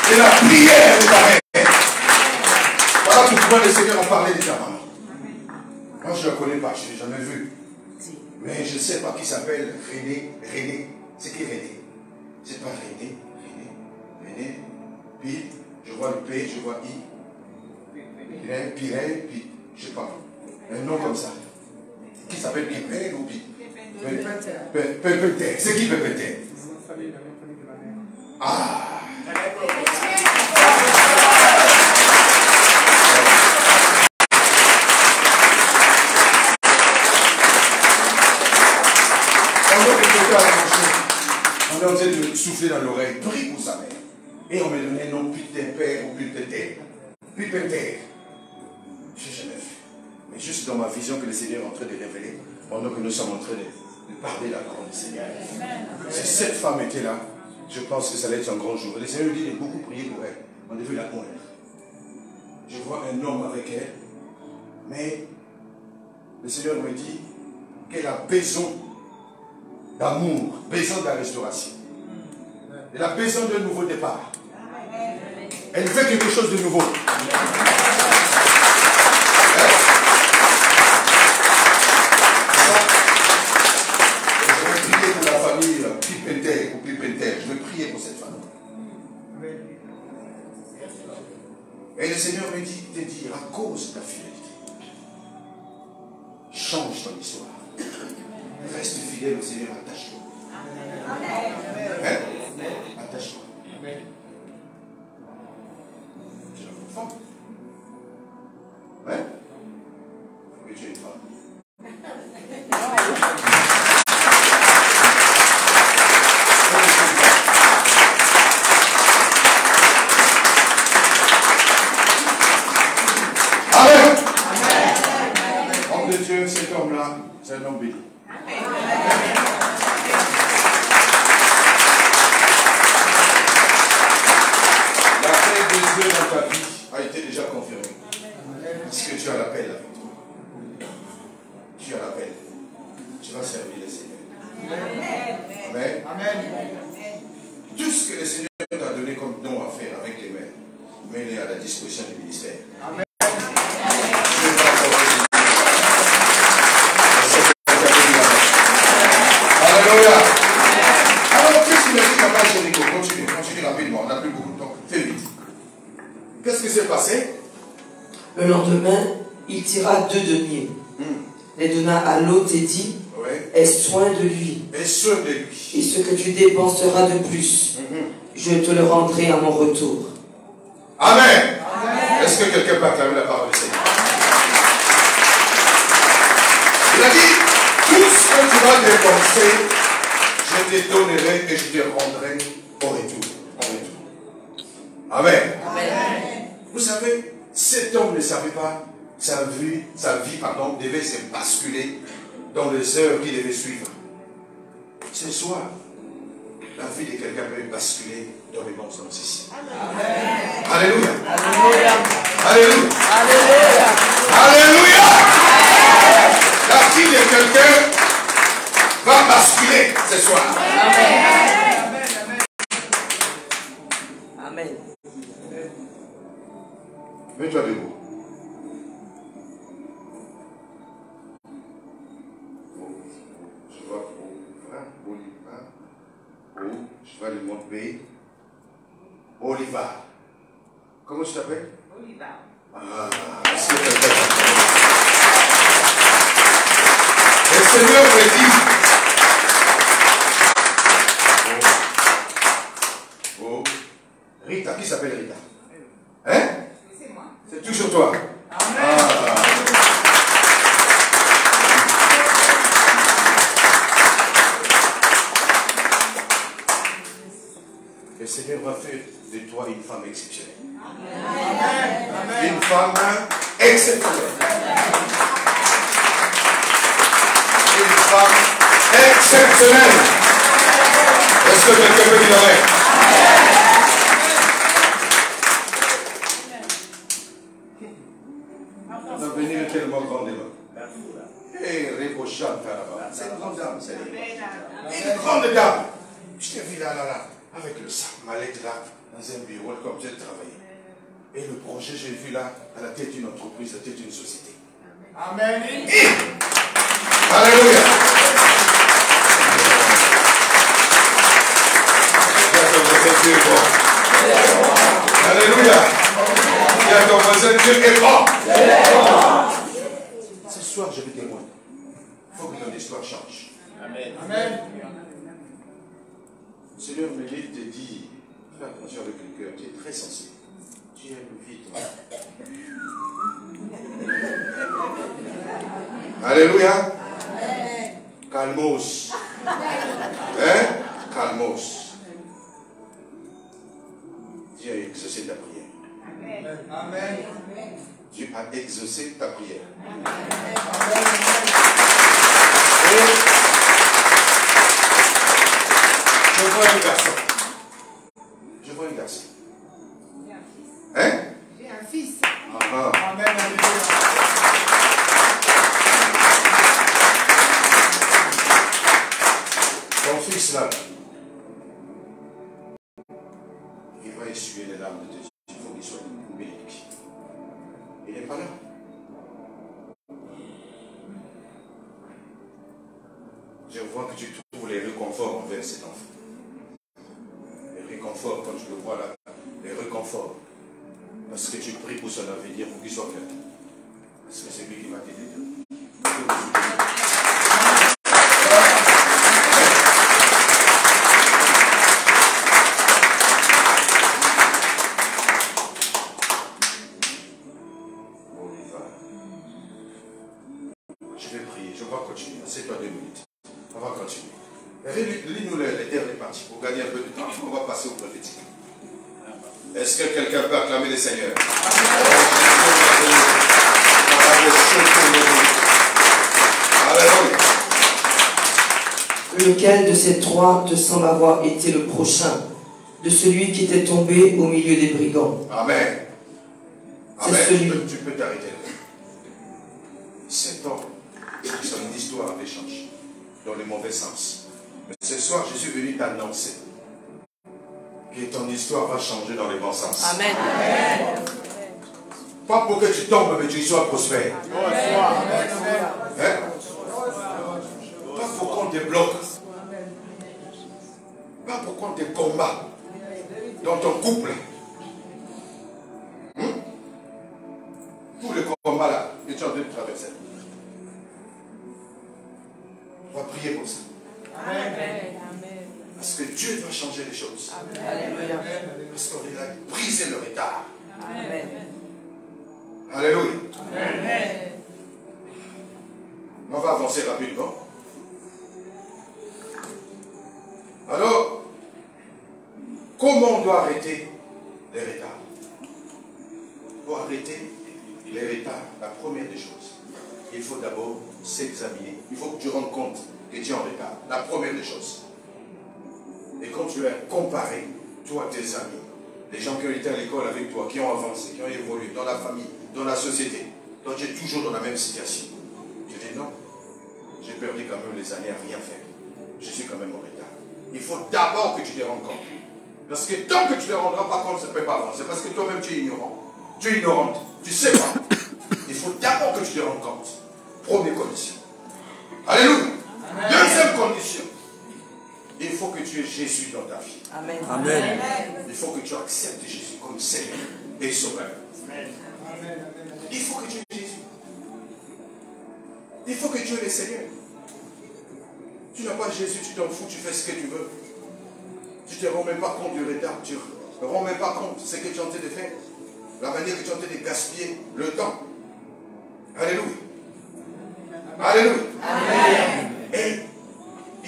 Et la prière de ta mère. Voilà pourquoi le Seigneur a parlé de ta maman. Moi je ne la connais pas, je ne l'ai jamais vue. Mais je ne sais pas qui s'appelle René. C'est qui René? C'est pas René. Puis je vois le P, je vois I. Pirel, puis je ne sais pas. Un nom comme ça. Qui s'appelle Pépé ou Pi? Pépé. C'est qui Pépé? Ah. On est en train de souffler dans l'oreille. Prie pour sa mère. Et on me donnait non Pipé ou Pipé. Pipé. Je n'ai jamais vu. Mais juste dans ma vision que le Seigneur est en train de révéler, pendant que nous sommes en train de parler de la parole du Seigneur. Si cette femme était là, je pense que ça allait être un grand jour. Le Seigneur lui dit de beaucoup prier pour elle. On a vu la honte. Je vois un homme avec elle, mais le Seigneur me dit qu'elle a besoin d'amour, besoin de la restauration. Elle a besoin d'un nouveau départ. Elle fait quelque chose de nouveau. Je vais prier pour la famille Pipenter ou Pipenter. Je vais prier pour cette famille. Et le Seigneur me dit de dire à cause de ta fidélité, change ton histoire. Reste fidèle au Seigneur, attache-toi. Hein? Attache-toi. Tu es une femme. Hein? Oui, tu es une femme. Amen. Homme de Dieu, cet homme-là, c'est un homme béni. L'appel de Dieu dans ta vie a été déjà confirmé. Parce que tu as l'appel avec toi. Tu as l'appel. Tu vas servir le Seigneur. Amen. Amen. Tout ce que le Seigneur t'a donné comme don à faire avec les mains, mets-les à la disposition du ministère. Amen. Alléluia. Alors, qu'est-ce qu'il a dit là-bas, Jéricho? Continue rapidement, on n'a plus beaucoup de temps. Fais vite. Qu'est-ce qui s'est passé? Le lendemain, il tira 2 deniers, les donna à l'hôte et dit, aie soin de lui. Aie soin de lui. Et ce que tu dépenseras de plus, je te le rendrai à mon retour. Amen. Est-ce que quelqu'un peut acclamer la parole du Seigneur? Il a dit, tout ce que tu vas dépenser, je te donnerai et je te rendrai au retour. Amen. Amen. Vous savez, cet homme ne savait pas, sa vie devait se basculer dans les heures qu'il devait suivre. Ce soir, la vie de quelqu'un peut basculer dans les bons sens ici. Amen. Alléluia. Alléluia. Alléluia. Alléluia. Alléluia. La vie de quelqu'un va basculer ce soir. Amen. Amen. Mets-toi debout. Je vais lui montrer. Oliva. Comment tu t'appelles? Oliva. Ah, c'est quelqu'un. Le Seigneur me dit. Oh. Rita, qui s'appelle Rita? Hein? C'est moi. C'est toujours toi. Amen. Ah. Le Seigneur va faire de toi une femme exceptionnelle. Amen. Une femme exceptionnelle. Une femme exceptionnelle. Est-ce que quelqu'un peut dire amen? L'avenir est tellement grand. Et Récochan, c'est une grande dame. Une grande dame. Je t'ai vu là. Avec le sac mallette là, dans un bureau, comme j'ai travaillé. Et le projet, j'ai vu là, à la tête d'une entreprise, à la tête d'une société. Amen. Alléluia. Dieu est bon. Alléluia. Dis à ton voisin, Dieu est bon. Ce soir, je vais témoigner. Il faut que ton histoire change. Amen. Amen. Le Seigneur me dit de dire, fais attention avec le cœur, tu es très sensible. Tu aimes vite. Alléluia. Calmos. Hein? Calmos. Dieu a exaucé ta prière. Amen. Dieu a exaucé ta prière. Et je vois un garçon. Je vois un garçon. Hein? J'ai un fils. Amen. Ton fils là, il va essuyer les larmes de tes yeux. Il faut je vois que tu trouves les réconforts envers cet enfant. Les réconforts, quand je le vois là, les réconforts. Parce que tu pries pour son avenir, pour qu'il soit clair. Parce que c'est lui qui va t'aider. Je vais prier, je vais continuer. C'est-toi 2 minutes. On va continuer. Lis-nous les dernières parties pour gagner un peu de temps. On va passer au prophétique. Est-ce que quelqu'un peut acclamer le Seigneur? Alléluia. Lequel de ces trois te semble avoir été le prochain de celui qui était tombé au milieu des brigands? Amen. C'est Amen. celui. Tu peux t'arrêter là. Cet homme, son histoire avait changé dans le mauvais sens. Mais ce soir, je suis venu t'annoncer que ton histoire va changer dans le bon sens. Amen. Pas pour que tu tombes, mais tu sois prospère. Hein? Pas pour qu'on te bloque. Pas pour qu'on te combat dans ton couple. Tout le combat là, que tu es en train de traverser. On va prier pour ça. Amen. Parce que Dieu va changer les choses. Alléluia. Parce qu'on a brisé le retard. Amen. Alléluia. Amen. On va avancer rapidement. Alors, comment on doit arrêter les retards? Pour arrêter les retards, la première des choses, il faut d'abord s'examiner. Il faut que tu rendes compte que tu es en retard. La première des choses. Et quand tu as comparé, toi, tes amis, les gens qui ont été à l'école avec toi, qui ont avancé, qui ont évolué dans la famille, dans la société, toi, tu es toujours dans la même situation. Tu dis non, j'ai perdu quand même les années à rien faire. Je suis quand même en retard. Il faut d'abord que tu te rendes compte. Parce que tant que tu ne te rendras pas compte, ça ne peut pas avancer. Parce que toi-même, tu es ignorant. Tu es ignorante. Tu ne sais pas. Il faut d'abord que tu te rendes compte. Première condition. Alléluia. Deuxième condition. Il faut que tu aies Jésus dans ta vie. Amen. Amen. Il faut que tu acceptes Jésus comme Seigneur et Sauveur. Il faut que tu aies Jésus. Il faut que tu aies le Seigneur. Tu n'as pas Jésus, tu t'en fous, tu fais ce que tu veux. Tu ne te rends même pas compte du retard. Tu ne te rends même pas compte de ce que tu es en train de faire. La manière que tu es en train de gaspiller le temps. Alléluia. Alléluia. Amen. Et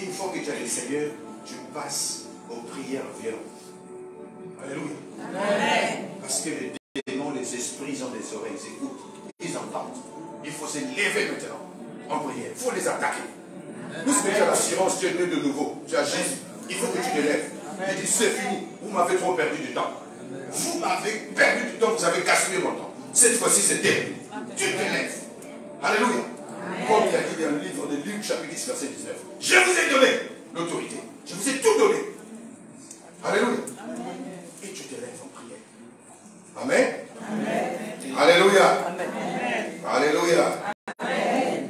une fois que tu as le Seigneur, tu passes aux prières violentes. Alléluia. Amen. Parce que les démons, les esprits, ils ont des oreilles, ils écoutent, ils entendent. Il faut se lever maintenant en prière. Il faut les attaquer. Puisque tu as l'assurance, tu es né de nouveau, tu as Jésus. Il faut que tu te lèves. Il dit, c'est fini. Vous m'avez trop perdu du temps. Vous m'avez perdu du temps, vous avez gaspillé mon temps. Cette fois-ci, c'est terminé. Tu te lèves. Alléluia. Comme il a dit dans le livre de Luc, chapitre 10, verset 19. Je vous ai donné l'autorité. Je vous ai tout donné. Alléluia. Et tu te lèves en prière. Amen. Amen. Alléluia. Amen. Alléluia. Amen.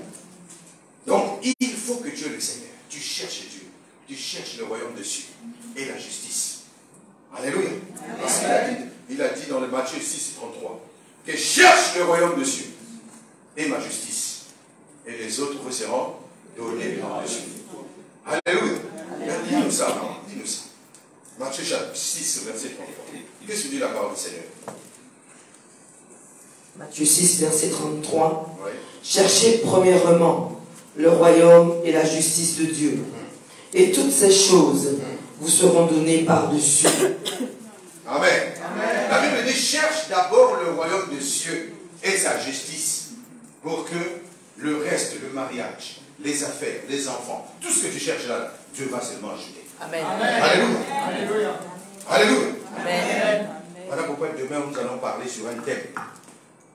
Donc, il faut que tu aies le Seigneur. Tu cherches Dieu. Tu cherches le royaume des cieux et la justice. Alléluia. Parce qu'il a dit dans le Matthieu 6, 33 que cherche le royaume des cieux et ma justice. Et les autres vous seront donnés par-dessus. Alléluia. Dis-nous ça, dis-nous ça. Matthieu 6, verset 33. Qu'est-ce que dit la parole du Seigneur? Matthieu 6, verset 33. Oui. Cherchez premièrement le royaume et la justice de Dieu. Et toutes ces choses vous seront données par-dessus. Amen. Amen. La Bible dit, cherche d'abord le royaume des cieux et sa justice pour que le reste, le mariage, les affaires, les enfants, tout ce que tu cherches là, Dieu va seulement ajouter. Amen. Alléluia. Alléluia. Alléluia. Amen. Voilà pourquoi demain nous allons parler sur un thème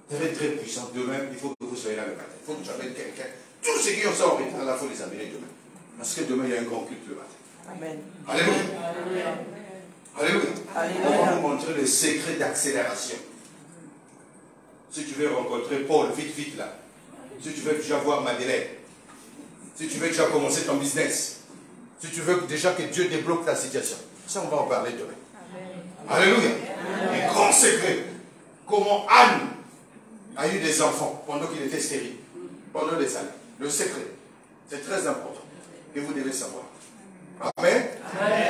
très très puissant. Demain, il faut que vous soyez là le matin. Il faut que tu amènes quelqu'un. Tous ceux qui ont ça en retard, il faut les amener demain. Parce que demain, il y a un grand culte le matin. Amen. Alléluia. Alléluia. Alléluia. On va vous montrer les secrets d'accélération. Si tu veux rencontrer Paul, vite, vite là. Si tu veux déjà voir Madeleine, Si tu veux déjà commencer ton business. Si tu veux déjà que Dieu débloque ta situation. Ça, on va en parler demain. Alléluia. Les grands secrets. Comment Anne a eu des enfants pendant qu'il était stérile. Pendant des années. Le secret. C'est très important. Et vous devez savoir. Amen.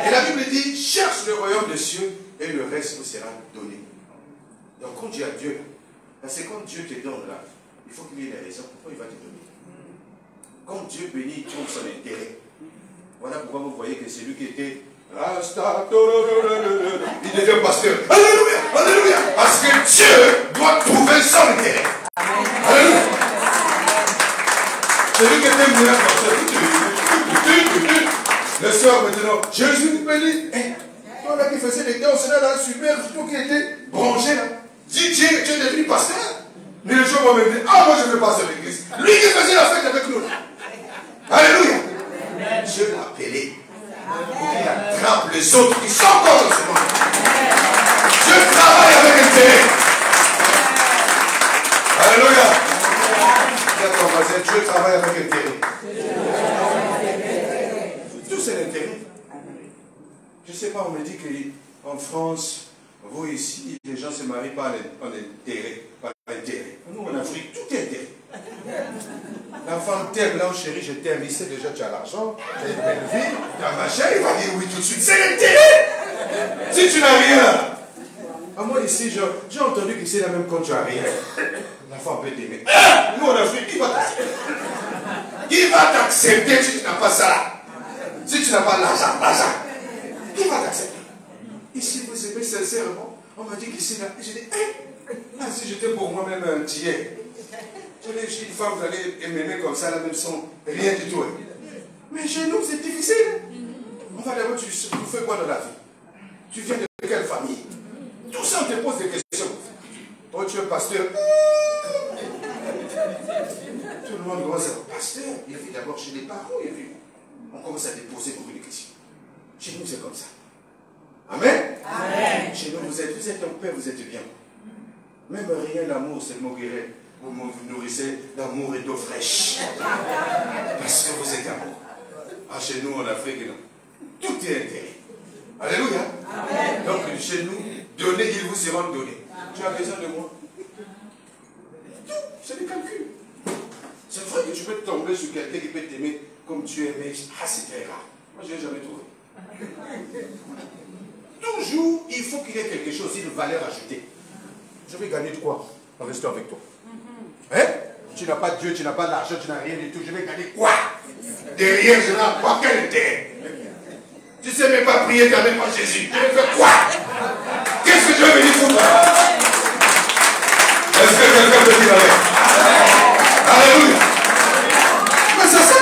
Et la Bible dit, cherche le royaume des cieux et le reste vous sera donné. Donc quand tu as Dieu, parce que quand Dieu te donne là, il faut qu'il y ait des raisons pourquoi il va te donner. Quand Dieu bénit, il trouve son intérêt. Voilà pourquoi vous voyez que celui qui était il devient pasteur. Alléluia, alléluia. Parce que Dieu doit trouver son intérêt. Alléluia. Celui qui était meilleur pasteur. Le soir maintenant, Jésus nous bénit. Toi là qui faisait des danses là, super, tout qui était branché là. Dis Dieu, tu es devenu pasteur. Mais les gens vont me dire, ah moi je ne veux pas à l'église. Lui qui faisait la fête avec nous. Alléluia. Dieu l'a appelé. Pour qu'il attrape les autres qui sont encore dans ce monde. Dieu travaille avec intérêt. Alléluia. Dieu travaille avec intérêt. Tout c'est l'intérêt. Je ne sais pas, on me dit qu'en France, vous ici, les gens se marient par intérêt. Par intérêt. Nous en Afrique, tout est intérêt. L'enfant t'aime, là, chérie, je t'aime, il sait déjà, tu as l'argent, tu as une belle vie, tu as machin, il va dire oui tout de suite. C'est l'intérêt. Si tu n'as rien. Moi ici, j'ai entendu que c'est la même quand tu n'as rien. L'enfant peut t'aimer. Nous en Afrique, qui va t'accepter? Qui va t'accepter si tu n'as pas ça? Si tu n'as pas l'argent, qui va t'accepter? Ici, vous aimez sincèrement. On m'a dit qu'ici, là, j'ai dit, si j'étais pour moi-même un tiers. Je dis, une femme, vous allez m'aimer comme ça, là, même sans rien du tout. Mais chez nous, c'est difficile. On va d'abord, tu fais quoi dans la vie? Tu viens de quelle famille? Tout ça, on te pose des questions. Oh, tu es pasteur. Tout le monde commence à être pasteur. Il vit d'abord chez les parents. On commence à te poser beaucoup de questions. Chez nous, c'est comme ça. Amen. Amen. Chez nous, vous êtes un père, vous êtes bien. Même rien d'amour, c'est moquerait. Vous nourrissez d'amour et d'eau fraîche. Parce que vous êtes amour. Chez nous, en Afrique, non. Tout est intérêt. Alléluia. Amen. Donc, chez nous, donnez, ils vous seront donnés. Tu as besoin de moi? Tout, c'est des calculs. C'est vrai que tu peux tomber sur quelqu'un qui peut t'aimer comme tu es, mais c'est très rare. Moi, je n'ai jamais trouvé. Toujours, il faut qu'il y ait quelque chose, une valeur ajoutée. Je vais gagner de quoi en restant avec toi? Hein? Tu n'as pas Dieu, tu n'as pas l'argent, tu n'as rien du tout. Je vais gagner quoi? Derrière, je n'ai pas quel intérêt? Tu ne sais même pas prier, tu n'as même pas Jésus. Tu veux faire quoi? Qu'est-ce que tu veux venir foutre? Est-ce que quelqu'un peut dire amen? Alléluia. Mais c'est ça.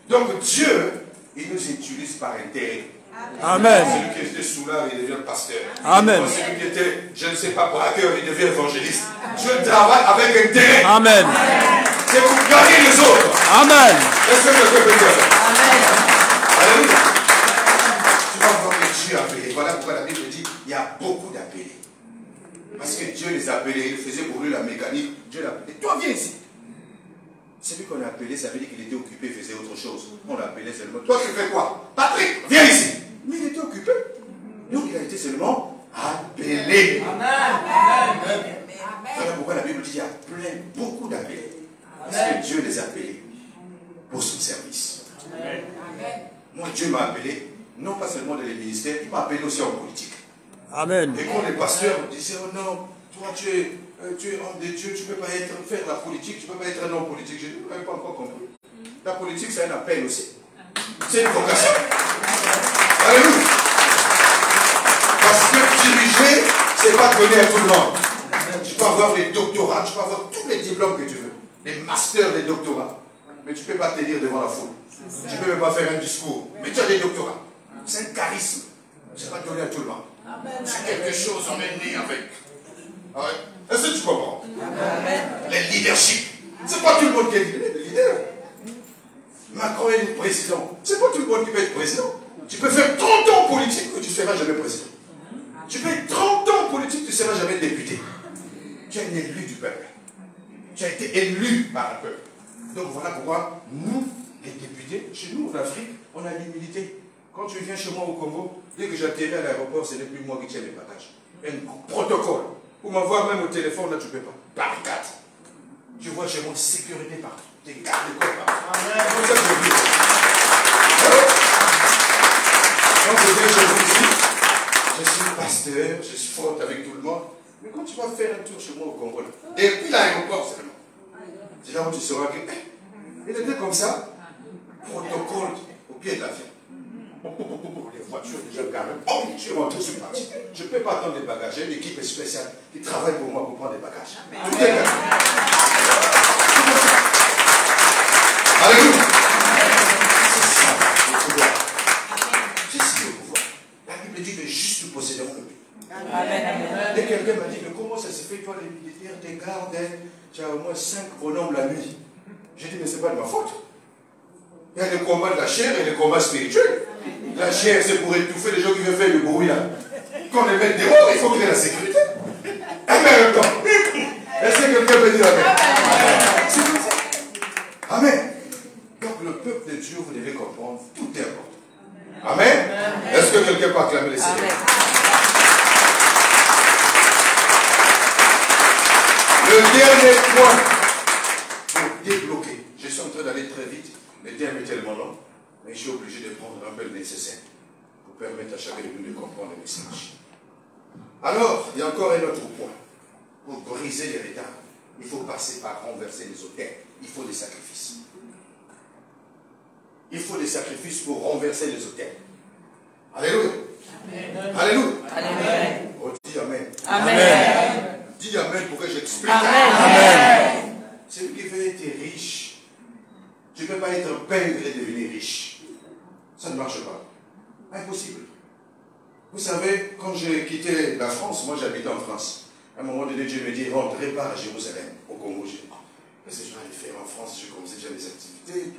Donc Dieu, il nous utilise par intérêt. Amen. Celui qui était soulard, il devient pasteur. Amen. Celui qui était, je ne sais pas, braqueur, il devient évangéliste. Dieu travaille avec intérêt. Amen. C'est pour gagner les autres. Amen. Est-ce que quelqu'un peut dire ça? Alléluia. Tu vas voir que Dieu a appelé. Voilà pourquoi la Bible dit il y a beaucoup d'appelés. Parce que Dieu les a appelés. Il faisait pour lui la mécanique. Dieu l'a appelé. Toi, viens ici. Celui qu'on a appelé, ça veut dire qu'il était occupé, il faisait autre chose. On l'a appelé seulement. Toi, tu fais quoi? Patrick, viens ici. Mais il était occupé. Donc il a été seulement appelé. Amen. Voilà pourquoi la Bible dit qu'il y a beaucoup d'appelés. Parce que Dieu les a appelés pour son service. Amen. Moi, Dieu m'a appelé, non pas seulement dans les ministères, il m'a appelé aussi en politique. Amen. Et quand les pasteurs disaient, oh non, toi tu es homme de Dieu, tu ne peux pas faire la politique, tu ne peux pas être un homme politique. Je n'ai pas encore compris. La politique, c'est un appel aussi. C'est une vocation. Alléluia. Parce que diriger, ce n'est pas donner à tout le monde. Tu peux avoir les doctorats, tu peux avoir tous les diplômes que tu veux. Les masters, les doctorats. Mais tu ne peux pas te dire devant la foule. Tu ne peux même pas faire un discours. Mais tu as des doctorats. C'est un charisme. Ce n'est pas donné à tout le monde. C'est quelque chose, on est né avec. Ah ouais. Est-ce que tu comprends? Les leaderships. Ce n'est pas tout le monde qui est leader. Macron est le président. Ce n'est pas tout le monde qui peut être président. Tu peux faire 30 ans en politique et tu ne seras jamais président. Tu peux être 30 ans en politique, tu ne seras jamais député. Tu es un élu du peuple. Tu as été élu par le peuple. Donc voilà pourquoi nous, les députés, chez nous en Afrique, on a l'humilité. Quand tu viens chez moi au Congo, dès que j'atterris à l'aéroport, ce n'est plus moi qui tiens mes bagages. Un protocole. Pour m'avoir même au téléphone, là tu ne peux pas. Barricade. Tu vois chez moi sécurité partout. Des gardes de corps partout. Comme ça que je vis. Quand je viens chez vous ici, je suis pasteur, je suis forte avec tout le monde. Mais quand tu vas faire un tour chez moi au Congo, là, depuis l'aéroport seulement, c'est là où tu sauras que il était comme ça, protocole au pied de l'avion. Les voitures déjà garées, je suis rentré, je suis parti. Je ne peux pas attendre des bagages. J'ai une équipe spéciale qui travaille pour moi pour prendre des bagages. Tout est garé. Alléluia. C'est ça le pouvoir. C'est ça le pouvoir. La Bible dit que juste posséderont le pays. Et quelqu'un m'a dit, mais comment ça se fait, toi les militaires, tes gardes, tu as au moins 5 bonhommes la nuit. J'ai dit, mais ce n'est pas de ma faute. Il y a les combats de la chair et les combats spirituels. La chair, c'est pour étouffer les gens qui veulent faire du bruit là. Quand on les met dehors, il faut qu'il y ait la sécurité. Et en même temps, est-ce que quelqu'un peut dire Amen? C'est comme ça. Amen. Donc le peuple de Dieu, vous devez comprendre, tout est important. Amen. Est-ce que quelqu'un peut acclamer les Seigneurs? Le dernier point pour débloquer. Je suis en train d'aller très vite. Le terme est tellement long, mais je suis obligé de prendre un peu le nécessaire pour permettre à chacun de nous de comprendre le message. Alors, il y a encore un autre point. Pour briser les retards, il faut passer par renverser les autels. Il faut des sacrifices. Il faut des sacrifices pour renverser les autels. Alléluia. Amen. Alléluia. Amen. Oh, dis Amen. Amen. Dis Amen pour que j'explique. Amen. Celui qui veut être riche, tu ne peux pas être pauvre et devenir riche. Ça ne marche pas. Impossible. Vous savez, quand j'ai quitté la France, moi j'habitais en France. À un moment donné, Dieu me dit, rentre, répare à Jérusalem, au Congo. J'ai dit, qu'est-ce que je vais aller faire en France? J'ai commencé déjà des activités.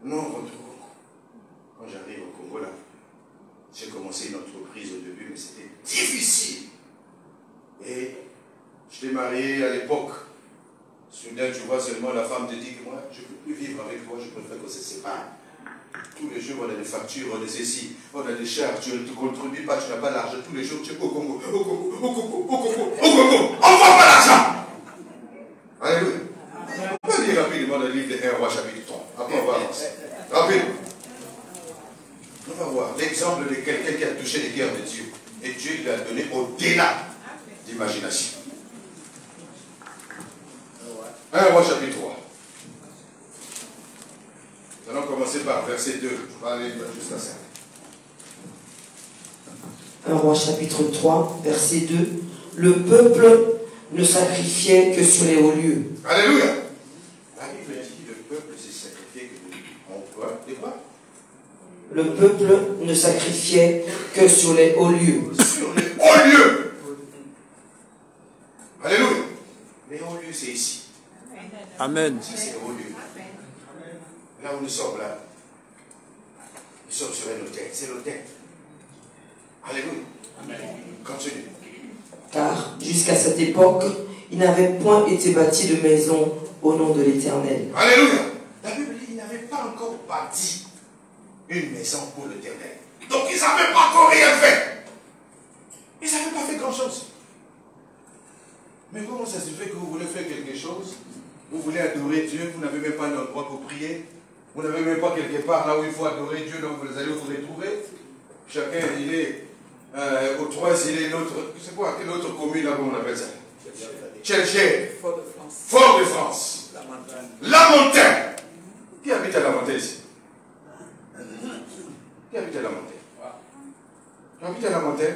Non, rentre au Congo. Quand j'arrive au Congo, là, j'ai commencé une entreprise au début, mais c'était difficile. Et je t'ai marié à l'époque. Soudain, tu vois seulement la femme te dit que moi, je ne peux plus vivre avec toi, je préfère qu'on se sépare. Tous les jours, on a des factures, on a des ceci, on a des charges, tu ne te contribues pas, tu n'as pas l'argent. Tous les jours, tu es au Congo, au Congo, au Congo, au Congo, au Congo. On ne voit pas l'argent. Alléluia. On va lire rapidement le livre de 1 Roi chapitre 3. Après, on va avancer. Rapidement. On va voir l'exemple de quelqu'un qui a touché les guerres de Dieu. Et Dieu lui a donné au-delà d'imagination. 1 Roi chapitre 3. Nous allons commencer par verset 2. On va aller jusqu'à 5. 1 Roi chapitre 3, verset 2. Le peuple ne sacrifiait que sur les hauts lieux. Alléluia. La Bible dit le peuple s'est sacrifié que on quoi? Des quoi? Le peuple ne sacrifiait que sur les hauts lieux. Sur les hauts lieux. Alléluia. Les hauts lieux, c'est ici. Amen. Ça, c'est les hauts lieux. Là où nous sommes là, nous sommes sur un hôtel. C'est l'hôtel. Alléluia. Amen. Continue. Car jusqu'à cette époque, il n'avait point été bâti de maison au nom de l'Éternel. Alléluia. La Bible dit qu'il n'avait pas encore bâti une maison pour l'Éternel. Donc ils n'avaient pas encore rien fait. Ils n'avaient pas fait grand-chose. Mais comment ça se fait que vous voulez faire quelque chose? Vous voulez adorer Dieu, vous n'avez même pas un endroit pour prier. Vous n'avez même pas quelque part là où il faut adorer Dieu, donc vous allez vous retrouver. Chacun, il est au 3, il est l'autre. C'est quoi? Quelle autre commune là, comment on appelle ça? Tchelché. Fort-de-France. La Montagne. Qui habite à la Montagne ici? Qui habite à la Montagne? Tu habites à la Montagne?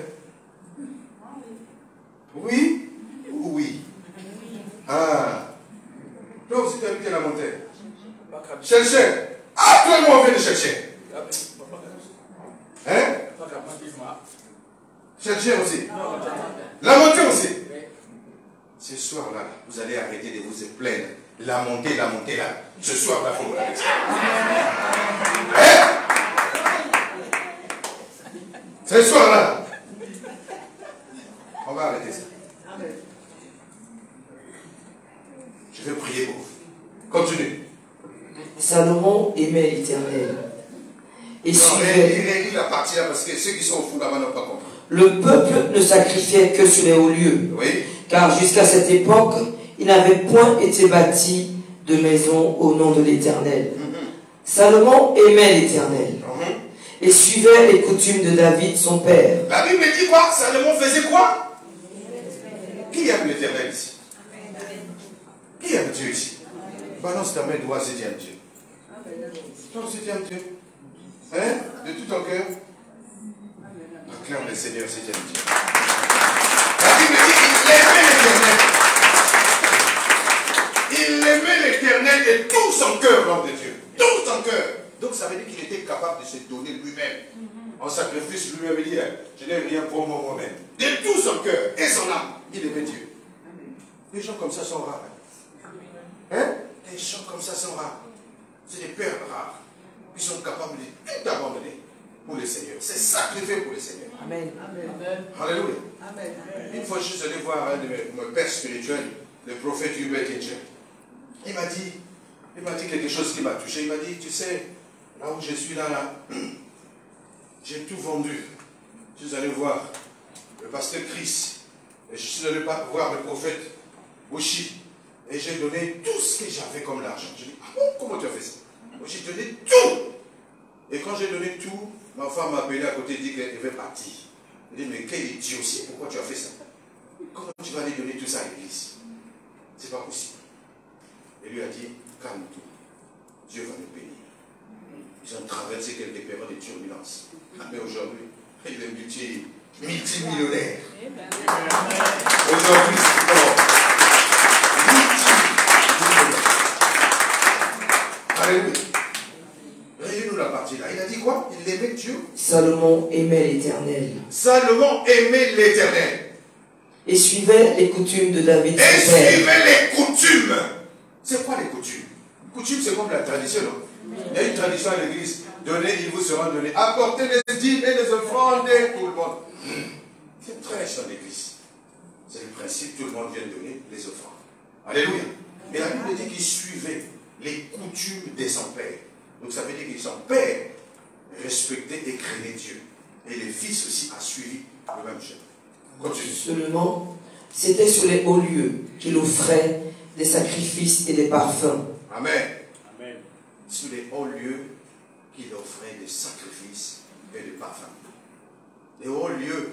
Oui ou oui? Ah. Toi aussi tu habites à la Montagne? Chercher. Ah, tout le monde vient de chercher. Hein? Chercher aussi. La montée aussi. Ce soir-là, vous allez arrêter de vous plaindre. La montée là. Ce soir-là, il faut vous l'arrêter. Hein? Ce soir-là. On va arrêter ça. Je vais prier pour vous. Continue. Salomon aimait l'Éternel. Et Non, suivait. il réécrit la partie là parce que ceux qui sont au fond là-bas n'ont pas compris. Le peuple ne sacrifiait que sur les hauts lieux, Oui. car jusqu'à cette époque, il n'avait point été bâti de maison au nom de l'Éternel. Salomon aimait l'Éternel et suivait les coutumes de David, son père. La Bible dit quoi? Salomon faisait quoi? Qui aime l'Éternel ici? Qui aime Dieu ici? Balance ta main droite si tu aimes Dieu. Toi aussi tu aimes Dieu? Hein? De tout ton cœur? Acclame le Seigneur si tu aimes Dieu. La Bible dit qu'il aimait l'Éternel. Il aimait l'Éternel de tout son cœur, l'homme de Dieu. Tout son cœur. Donc ça veut dire qu'il était capable de se donner lui-même. En sacrifice, lui-même, il dit, je n'ai rien pour moi-même. De tout son cœur et son âme, il aimait Dieu. Les gens comme ça sont rares. Hein? Les gens comme ça sont rares. C'est des pères rares. Ils sont capables de tout abandonner pour le Seigneur. C'est sacrifié pour le Seigneur. Amen. Alléluia. Une fois, je suis allé voir un de mes pères spirituels, le prophète Hubert Kincher. Il m'a dit quelque chose qui m'a touché. Il m'a dit, tu sais, là où je suis là, j'ai tout vendu. Je suis allé voir le pasteur Chris. Et je suis allé voir le prophète Bushi. Et j'ai donné tout ce que j'avais comme l'argent. Je dis, ah bon, comment tu as fait ça? J'ai donné tout. Et quand j'ai donné tout, ma femme m'a appelé à côté et dit qu'elle devait partir. Elle dit, mais quel idiot aussi, pourquoi tu as fait ça? Comment tu vas aller donner tout ça à l'église? C'est pas possible. Et lui a dit, calme-toi. Dieu va nous bénir. Ils ont traversé quelques périodes de turbulence. Mais aujourd'hui, il est multimillionnaire. Aujourd'hui, c'est bon. Alléluia. Réveillez-nous la partie là. Il a dit quoi? Il aimait Dieu. Salomon aimait l'Éternel Salomon aimait l'Éternel. et suivait les coutumes de David, Et son père. suivait les coutumes. C'est quoi les coutumes? Coutumes, c'est comme la tradition, non? Il y a une tradition à l'église. Donnez, il vous sera donné. Apportez les dîmes et les offrandes, tout le monde. C'est une tradition à l'église. C'est le principe, tout le monde vient donner les offrandes. Alléluia. Mais la Bible dit qu'il suivait les coutumes de son père. Donc ça veut dire que son père respectait et craignait Dieu. Et le fils aussi a suivi le même chemin. Continue. Seulement, c'était sur les hauts lieux qu'il offrait des sacrifices et des parfums. Amen. Amen. Sur les hauts lieux qu'il offrait des sacrifices et des parfums. Les hauts lieux,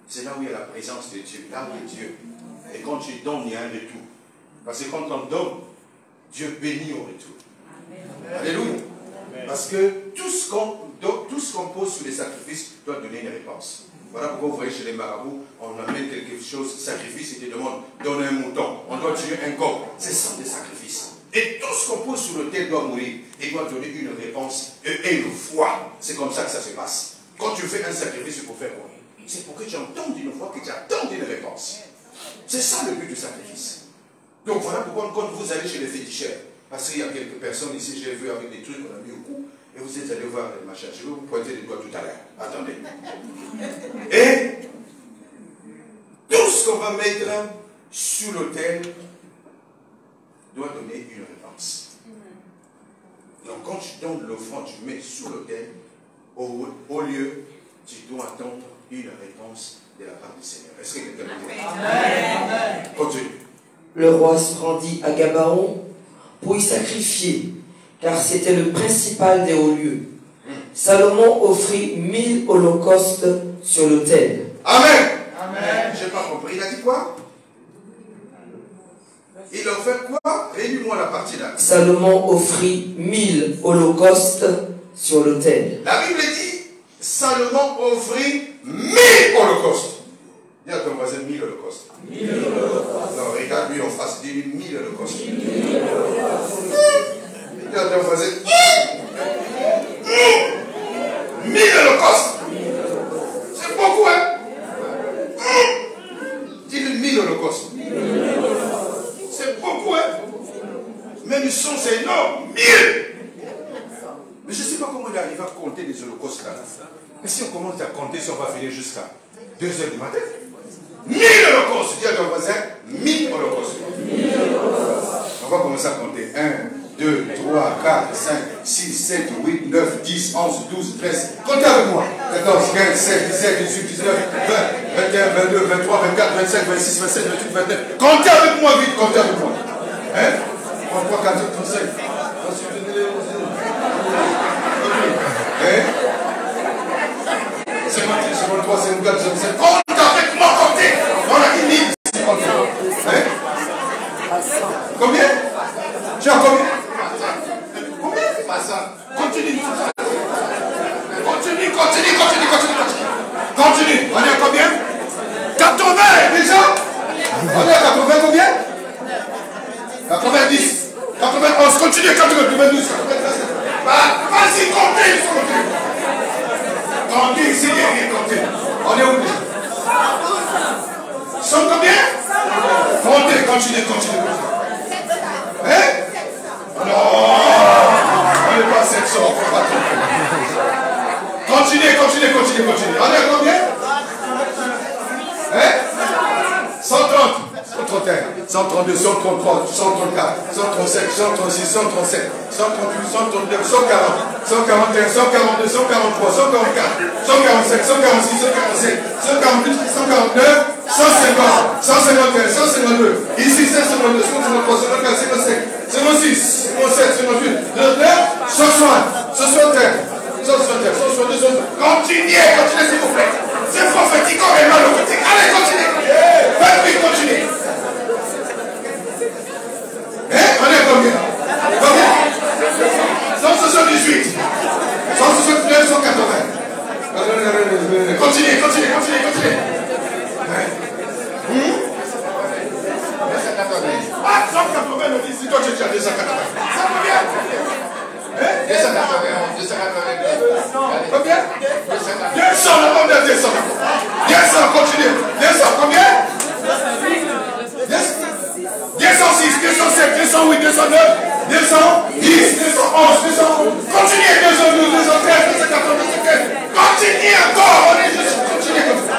c'est là où il y a la présence de Dieu, là où est Dieu. Et quand tu donnes, il y a un retour. Parce que quand on donne, Dieu bénit au retour. Amen. Alléluia. Amen. Parce que tout ce qu'on pose sur les sacrifices doit donner une réponse. Voilà pourquoi vous voyez chez les marabouts, on amène quelque chose, sacrifice, et te demande, donne un mouton, on doit tuer un corps. C'est ça des sacrifices. Et tout ce qu'on pose sur l'autel doit mourir et doit donner une réponse et une foi. C'est comme ça que ça se passe. Quand tu fais un sacrifice, c'est pour faire quoi? C'est pour que tu entendes une voix, que tu attendes une réponse. C'est ça le but du sacrifice. Donc voilà pourquoi quand vous allez chez les féticheurs, parce qu'il y a quelques personnes ici, j'ai vu avec des trucs qu'on a mis au cou, et vous êtes allés voir les machins. Je vais vous pointer les doigts tout à l'heure. Attendez. Et tout ce qu'on va mettre sur l'autel doit donner une réponse. Donc quand tu donnes l'offrande, tu mets sur l'autel, au lieu, tu dois attendre une réponse de la part du Seigneur. Est-ce que quelqu'un peut dire? Amen. Continue. Le roi se rendit à Gabaon pour y sacrifier, car c'était le principal des hauts lieux. Salomon offrit 1000 holocaustes sur l'autel. Amen. Amen. Je n'ai pas compris. Il a dit quoi? Il a offert quoi? Réunis-moi la partie là. Salomon offrit 1000 holocaustes sur l'autel. La Bible dit, Salomon offrit 1000 holocaustes. Dis à ton voisin 1000 holocaustes. 1000 holocaustes. Non, regarde lui en face, dis 1000 holocaustes. 1000 holocaustes. Dis à ton voisin 1000 holocaustes. C'est beaucoup, hein? Dis-lui 1000 holocaustes. C'est beaucoup, hein? Même le son, c'est énorme. 1000. Mais je ne sais pas comment il arrive à compter les holocaustes là. Mais si on commence à compter, si on va finir jusqu'à 2 heures du matin. 1000 holocaustes. Dis à ton voisin 1000 holocaustes. On va commencer à compter. 1, 2, 3, 4, 5, 6, 7, 8, 9, 10, 11, 12, 13. Comptez avec moi. 14, 15, 16, 17, 18, 19, 20, 21, 22, 23, 24, 25, 26, 27, 28, 29. Comptez avec moi vite, comptez avec moi. Hein? 33, 44, 35. Hein? 58, 53, 54, 55. Comptez avec moi, comptez. On a une ligne. Hein? Combien? Tu as combien? Combien? Pas ça. Continue. Continue. On est à combien? 80 déjà? On est à 80 combien? 90. 91. Continue. 92. Vas-y, comptez. Comptez ici, comptez. On est où déjà? Sont combien? Comptez, continue. Hein? Non, on n'est pas 700, on ne peut pas tromper. Continuez. On est à combien? Hein? 130, 131, 132, 133, 134, 135, 136, 137, 138, 139, 140, 141, 142, 143, 144, 145, 146, 147, 148, 149, 150, 151, 152, ici 152, 153, 154, 55, 56, 57, 58, 59, 60, 61, 161, 162, 163. Continuez s'il vous plaît. C'est prophétique, on est mal au critique. Allez, continuez. Faites-lui continuer. Hein? On est combien? 178, 179, 180. Continuez. Ah, 180 me dit, si toi tu as 280. Ça combien? 280. Combien? 200, la bombe de 200. 200, continue. 200, combien? 206, 207, 208, 209, 210, 211, 211. Continuez, 212, 213, 214, 215. Continuez encore. On est juste continuez comme ça.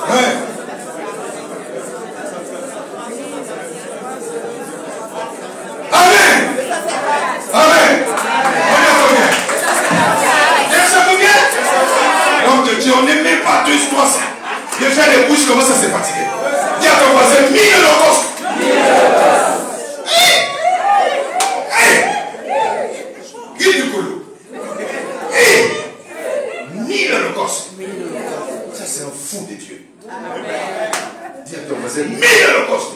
Amen. On est combien? 200 combien? Donc Dieu, on n'est même pas 2, 300. Déjà les bouches commencent à se fatiguer. Dis à ton voisin, 1000 holocaustes. Guide du coulou. 1000 holocaustes. Ça c'est un fou de Dieu. Dis à ton voisin, 1000 holocaustes.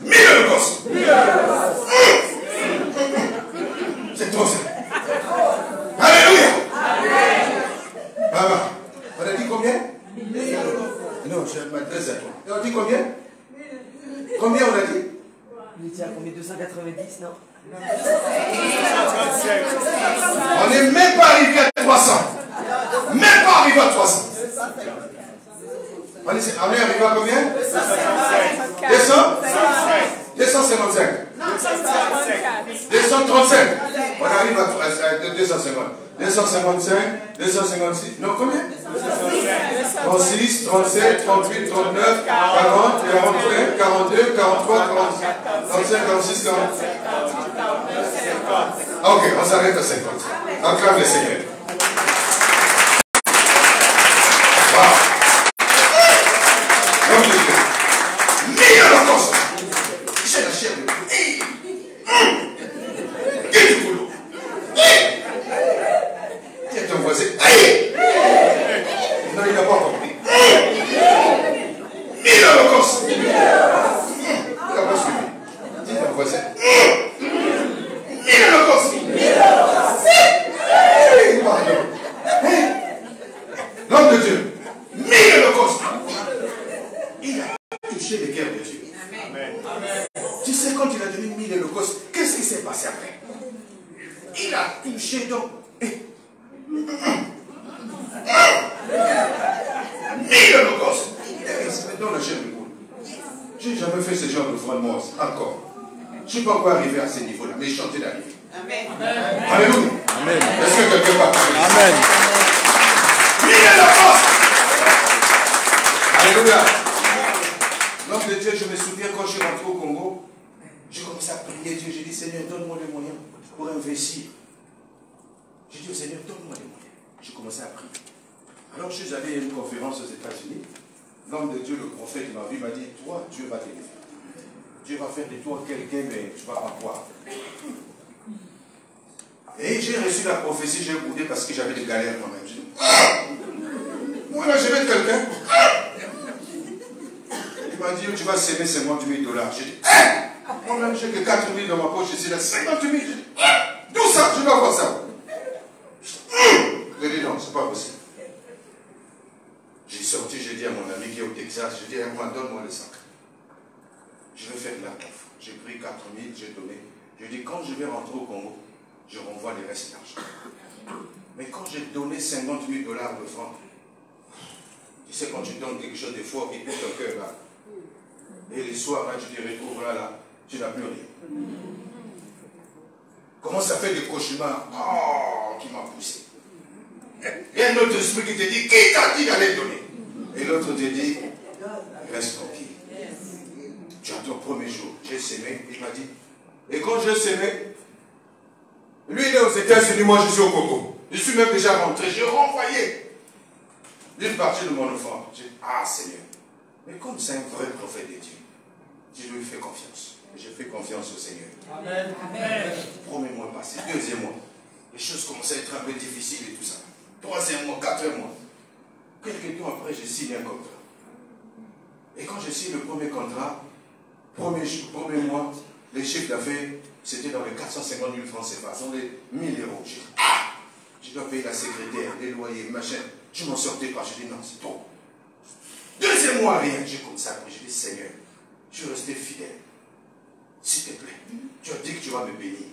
1000 holocaustes. C'est trop ça. Alléluia. Maman, on a dit combien? Non, je m'adresse à toi. On a dit combien? Combien on a dit? On était à combien? 290, non? On n'est même pas arrivé à 300. Même pas arrivé à 300. On est arrivé à combien? 200? 255. 235. On arrive à 250. 255, 256. Non, combien? 36, 37, 38, 39, 40, 41, 42, 43, 45, 46, 47. Ok, on s'arrête à 50. Acclame le Seigneur. Wow. Donc, 1000 holocaustes. J'ai la chair de Quel du boulot. Tiens ton voisin. Non, il n'a pas compris. 1000 holocaustes. Il n'a pas suivi. Dis ton voisin. 1000 holocaustes. Pardon. L'homme de Dieu. 1000 holocaustes. Il a touché le cœur de Dieu. Amen. Tu sais, quand il a donné 1000 holocaustes, qu'est-ce qui s'est passé après? Il a touché donc. 1000 holocaustes. C'est dans la chair du boule. Je n'ai jamais fait ce genre de fondement encore. Je ne suis pas encore arrivé à ce niveau-là, mais je suis en train d'arriver. Alléluia. Amen. Est-ce que quelqu'un va prier? Amen. Priez la force. Alléluia. L'homme de Dieu, je me souviens quand je suis rentré au Congo, j'ai commencé à prier Dieu. J'ai dit, Seigneur, donne-moi les moyens pour investir. J'ai dit au Seigneur, donne-moi les moyens. J'ai commencé à prier. Alors je suis allé à une conférence aux États-Unis. L'homme de Dieu, le prophète, m'a vu, m'a dit, toi, Dieu va t'aider. Dieu va faire de toi quelqu'un, mais tu ne vas pas croire. Et j'ai reçu la prophétie, j'ai boudé parce que j'avais des galères quand même. J'ai dit, moi là, je vais être quelqu'un. Il m'a dit, tu vas s'aimer 50 000 $. J'ai dit, moi-même, j'ai que 4 000 dans ma poche, je suis là, 50 000. J'ai dit, d'où ça? Je dois avoir ça. J'ai dit, non, c'est pas possible. J'ai sorti, j'ai dit à mon ami qui est au Texas, j'ai dit, moi, donne-moi le sac. Je vais faire la toffe. J'ai pris 4 000, j'ai donné. J'ai dit, quand je vais rentrer au Congo, je renvoie les restes d'argent. Mais quand j'ai donné 50 000 $ de francs, tu sais, quand tu donnes quelque chose de fort qui touche ton cœur là, et les soirs là, tu te retrouves là, tu n'as plus rien. Comment ça fait des cauchemars? Oh, qui m'a poussé. Il y a un autre esprit qui te dit, qui t'a dit d'aller donner? Et l'autre te dit, reste tranquille. Tu as ton premier jour. J'ai sémé, il m'a dit. Et quand j'ai sémé, lui il est aux États-Unis, moi je suis au Congo. Je suis même déjà rentré, j'ai renvoyé une partie de mon offrande. J'ai dit, ah Seigneur. Mais comme c'est un vrai prophète de Dieu, je lui fais confiance. J'ai fait confiance au Seigneur. Amen. Amen. Premier mois passé, deuxième mois. Les choses commençaient à être un peu difficiles et tout ça. Troisième mois, quatrième mois. Quelques temps après, j'ai signé un contrat. Et quand j'ai signé le premier contrat, premier mois, les chiffres d'affaires, c'était dans les 450 000 francs CFA, dans les 1 000 €. J'ai dit, ah, je dois payer la secrétaire, les loyers, machin. Je m'en sortais pas. J'ai dit, non, c'est trop. Deuxième mois, rien. J'ai commencé à prier. J'ai dit, Seigneur, je suis resté fidèle. S'il te plaît, tu as dit que tu vas me bénir.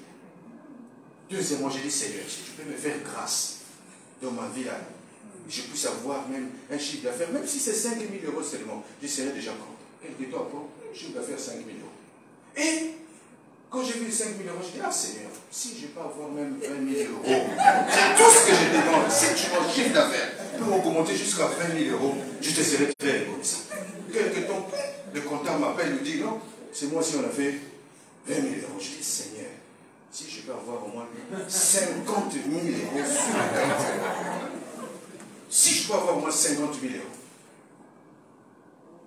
Deuxième mois, j'ai dit, Seigneur, si tu peux me faire grâce dans ma vie là, je puisse avoir même un chiffre d'affaires, même si c'est 5 000 € seulement, je serai déjà content. Quelques temps après, chiffre d'affaires 5 000 €. Et quand j'ai vu 5 000 €, je dis, ah Seigneur, si je peux avoir même 20 000 €, c'est tout ce que je demande. Si tu mon chiffre d'affaires peut augmenter jusqu'à 20 000 €, je te serai très reconnaissant. Quelques temps, le comptable m'appelle, il me dit, non, c'est moi si on a fait 20 000 €. Je dis, Seigneur, si je peux avoir au moins 50 000 € sur la carte, si je peux avoir au moins 50 000 €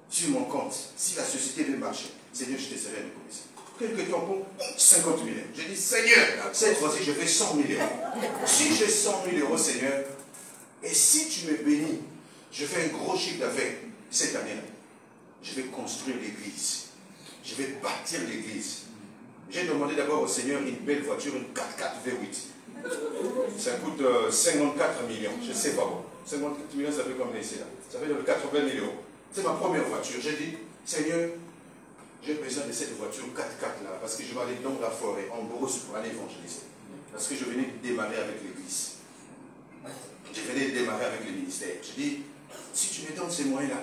sur mon compte, si la société veut marcher, Seigneur, je te serai reconnaissant. Quelques temps pour 50 000 €. J'ai dit, Seigneur, cette fois-ci, je fais 100 000 €. Si j'ai 100 000 € Seigneur, et si tu me bénis, je fais un gros chiffre d'affaires cette année-là. Je vais construire l'église. Je vais bâtir l'église. J'ai demandé d'abord au Seigneur une belle voiture, une 4x4 V8. Ça coûte 54 millions, je ne sais pas bon. 54 millions, ça fait combien ici là? Ça fait 80 000 €. C'est ma première voiture. J'ai dit, Seigneur, j'ai besoin de cette voiture 4x4 là, parce que je vais aller dans la forêt, en brousse, pour aller évangéliser. Parce que je venais de démarrer avec l'église. Je venais de démarrer avec le ministère. J'ai dit, si tu me donnes ces moyens-là,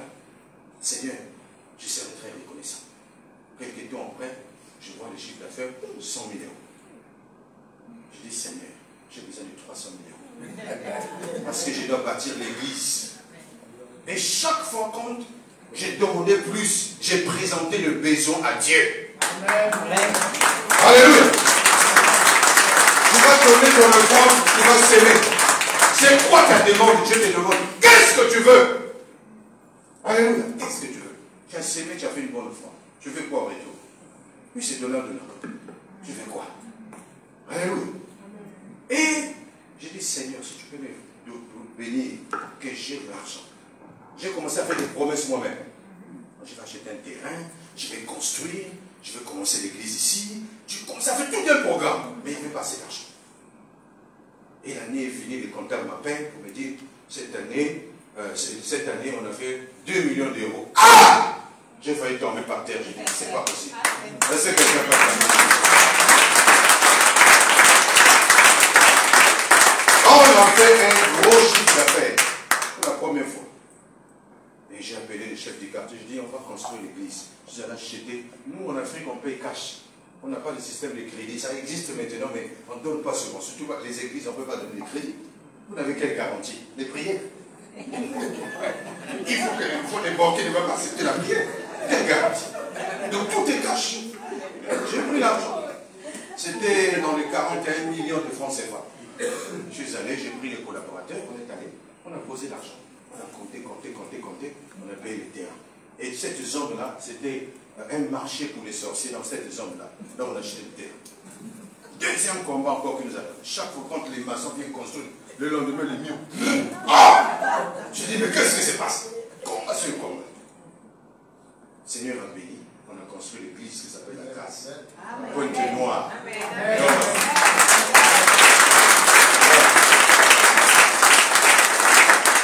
Seigneur, je serai très reconnaissant. Quelques temps après, je vois le chiffre d'affaires 100 000 €. Je dis, Seigneur, j'ai besoin de 300 000 €. Parce que je dois bâtir l'église. Et chaque fois quand j'ai demandé plus, j'ai présenté le besoin à Dieu. Amen. Alléluia. Tu vas donner ton offrande, tu vas s'aimer. C'est quoi ta demande? Dieu te demande, qu'est-ce que tu veux? Alléluia. Qu'est-ce que tu veux? Tu as s'aimé, tu as fait une bonne offrande. Tu veux quoi en retour? Oui, c'est donnant. Tu veux quoi? Alléluia. Et j'ai dit, Seigneur, si tu peux me bénir, que j'ai de l'argent. J'ai commencé à faire des promesses moi-même. Je vais acheter un terrain, je vais construire, je vais commencer l'église ici. Tu commences à faire tout un programme, mais il ne veut pas assez d'argent. Et l'année est finie, le comptable m'appelle pour me dire, cette année, on a fait 2 millions d'euros. Ah! J'ai failli tomber par terre, j'ai dit, c'est pas possible. Est-ce que quelqu'un peut faire? On a fait un gros chiffre d'affaires pour la première fois. Et j'ai appelé le chef du quartier, je dis, on va construire l'église. Je dis, acheter. Nous en Afrique, on paye cash. On n'a pas de système de crédit. Ça existe maintenant, mais on ne donne pas souvent. Surtout les églises, on ne peut pas donner de crédit. Vous n'avez quelle garantie? Les prières. Il faut que les banquiers ne vont pas accepter la prière. Quelle garantie? Donc tout est cash. J'ai pris l'argent. C'était dans les 41 millions de francs CFA. Je suis allé, j'ai pris les collaborateurs, on est allé, on a posé l'argent. On a compté, on a payé les terrains. Et cette zone-là, c'était un marché pour les sorciers dans cette zone-là. Donc on a acheté le terrain. Deuxième combat encore que nous avons. Chaque fois quand les maçons viennent construire, le lendemain les mieux. Ah! Je dis, mais qu'est-ce qui se passe? Combat sur combat. Seigneur a béni, on a construit l'église qui s'appelle la Grâce. Pointe-Noire.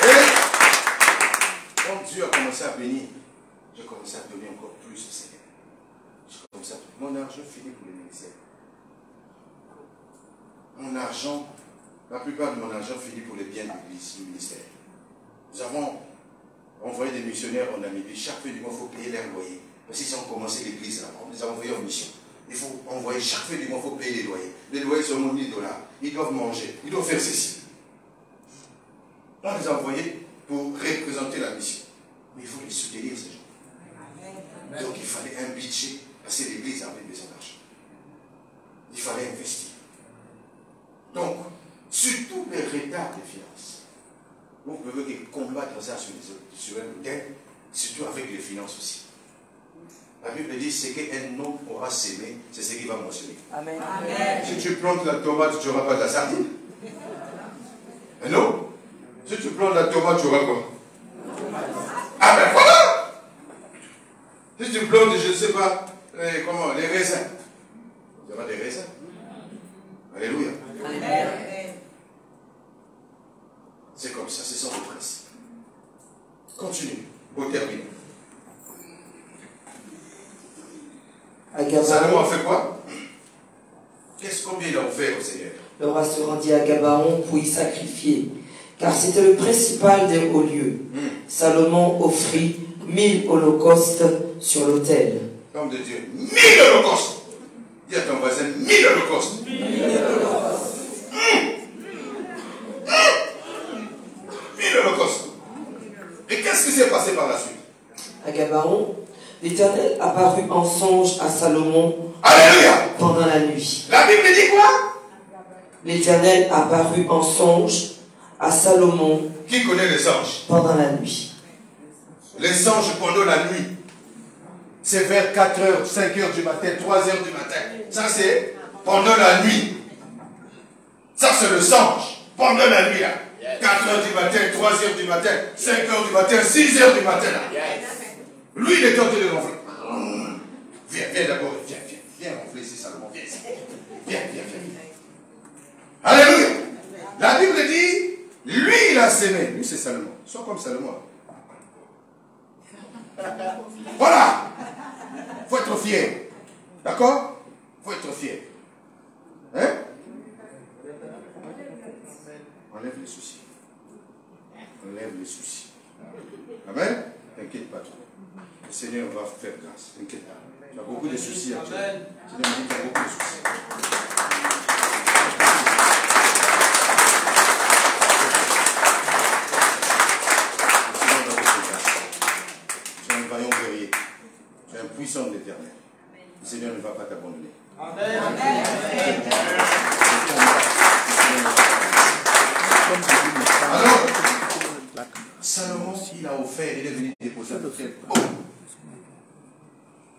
Et quand Dieu a commencé à bénir, j'ai commencé à donner encore plus au Seigneur. Comme ça, mon argent finit pour les ministères. Mon argent, la plupart de mon argent finit pour les biens de l'église, du ministère. Nous avons envoyé des missionnaires en Namibie. Chaque fin du mois, il faut payer leur loyer. Parce qu'ils ont commencé l'église là-bas. On les a envoyés en mission. Il faut envoyer chaque fin du mois, il faut payer les loyers. Les loyers sont $1000. Ils doivent manger. Ils doivent faire ceci. On les a envoyés pour représenter la mission. Mais il faut les soutenir, ces gens. Donc il fallait un budget, parce que l'église avait besoin d'argent. Il fallait investir. Donc, sur tous les retards des finances, vous pouvez combattre ça sur un modèle, surtout avec les finances aussi. La Bible dit ce qu'un homme aura sémé, c'est ce qu'il va mentionner. Amen. Amen. Si tu plantes la tomate, tu n'auras pas de la sardine. Non? Si tu plantes la tomate, tu auras quoi? Ah ben voilà! Si tu plantes, je ne sais pas, les raisins, tu auras des raisins. Alléluia. Amen. C'est comme ça, c'est son principe. Continue, pour terminer. Salomon a fait quoi? Combien il a offert au Seigneur? Le roi se rendit à Gabaon pour y sacrifier, car c'était le principal des hauts lieux. Salomon offrit 1000 holocaustes sur l'autel. Homme de Dieu, 1000 holocaustes. Dis à ton voisin, 1000 holocaustes. 1000 holocaustes. Et qu'est-ce qui s'est passé par la suite? À Gabaon, l'Éternel apparut en songe à Salomon. Alléluia. Pendant la nuit. La Bible dit quoi? L'Éternel apparut en songe à Salomon. Qui connaît les anges? Pendant la nuit. Les anges pendant la nuit. C'est vers 4h, 5h du matin, 3h du matin. Ça c'est pendant la nuit. Ça c'est le songe. Pendant la nuit là. 4h du matin, 3h du matin, 5h du matin, 6h du matin là. Lui il est tenté de ronfler. Viens d'abord, viens ronfler ici Salomon. Viens. Alléluia. La Bible dit, lui il a sémé. Lui c'est Salomon. Sois comme Salomon. Voilà. Faut être fier. D'accord? Faut être fier. Hein? Enlève les soucis. Enlève les soucis. Amen? T'inquiète pas trop. Le Seigneur va faire grâce. T'inquiète pas. Tu as beaucoup de soucis actuellement. Tu as beaucoup de soucis. Tu es un puissant de l'Éternel. Le Seigneur ne va pas t'abandonner. Amen. Alors, Salomon, il a offert, il est venu déposer l'autel. Oh.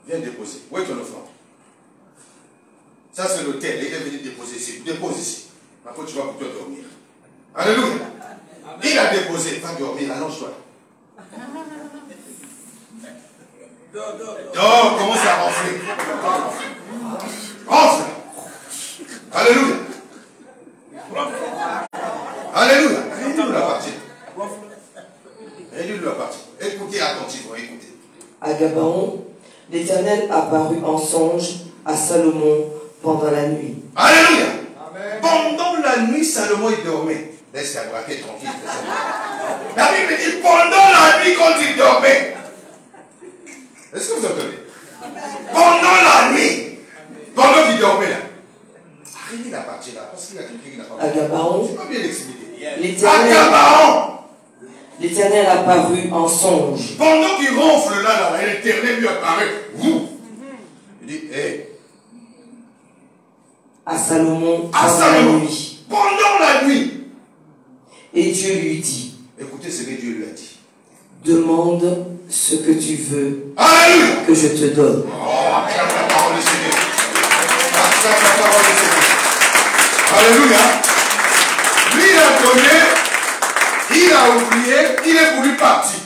Viens déposer. Où est ton offrande? Ça c'est l'autel, il est venu déposer ici. Dépose ici. Après tu vas pour toi dormir. Alléluia. Il a déposé, va dormir, allonge-toi. Donc, commence à ronfler. Ronfle. Alléluia. Alléluia. Réduis-nous la partie. Réduis-nous la partie. Écoutez attentivement, écoutez. À Gabaon, l'Éternel apparut en songe à Salomon pendant la nuit. Alléluia. Amen. Pendant la nuit, Salomon il dormait. Laisse ta braquette tranquille. La Bible dit pendant la nuit quand il dormait. Est-ce que vous entendez? Pendant la nuit. Pendant dormait là, arrêtez la partie là, parce qu'il y a quelqu'un qui n'a pas À Gabaon, tu peux bien l'expliquer. À l'Éternel Gabaon, l'Éternel apparut en songe. pendant qu'il ronfle là, l'Éternel lui apparaît. Il dit, hé, À Salomon à pendant la Salomon, nuit. pendant la nuit. Et Dieu lui dit, Écoutez ce que Dieu lui a dit. demande ce que tu veux Alléluia. que je te donne. Oh, acclame la parole du Seigneur. Acclame la parole du Seigneur. Alléluia. Lui, il a donné, il a oublié, il est voulu partir.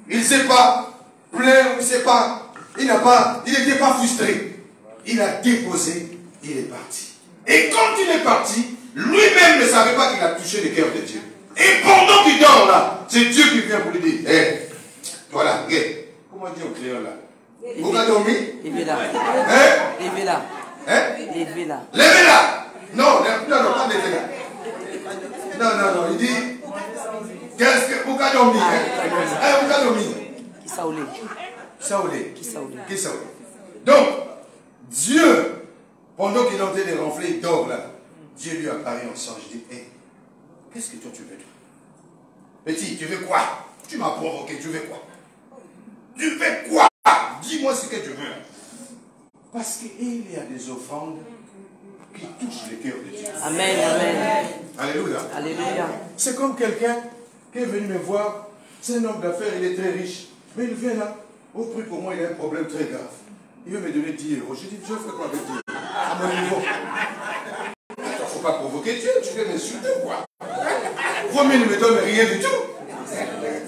Il ne s'est pas plaint, il ne s'est pas, il n'était pas frustré. Il a déposé, il est parti. Et quand il est parti, lui-même ne savait pas qu'il a touché le cœur de Dieu. Et pendant qu'il dort là, c'est Dieu qui vient pour lui dire, hé, voilà, regarde. Comment dire au client là? Vous avez dormi? Levez-la. Hein? Levez-la. Hein? Levez-la. Levez-la! Non, pas levez-la. Non, il dit, qu'est-ce que vous avez dormi? Vous avez dormi? Qui saoulé? Saoulé. Qui saoulé? Qui saoulé? Donc, Dieu, pendant qu'il est en train de ronfler, il dort là. Dieu lui apparaît en songe. Je dis, hé, qu'est-ce que toi tu veux, toi? Petit, tu veux quoi? Tu m'as provoqué, tu veux quoi? Tu veux quoi? Dis-moi ce que tu veux. Parce qu'il y a des offrandes qui touchent le cœur de Dieu. Amen, amen. Alléluia. Alléluia. C'est comme quelqu'un qui est venu me voir. C'est un homme d'affaires, il est très riche. Mais il vient là. Au prix pour moi, il a un problème très grave. Il veut me donner 10 euros. Je dis, Dieu fait quoi avec 10 euros? À mon niveau. Il ne faut pas provoquer Dieu. Tu veux m'insulter ou quoi? Vaut mieux ne me donne rien du tout.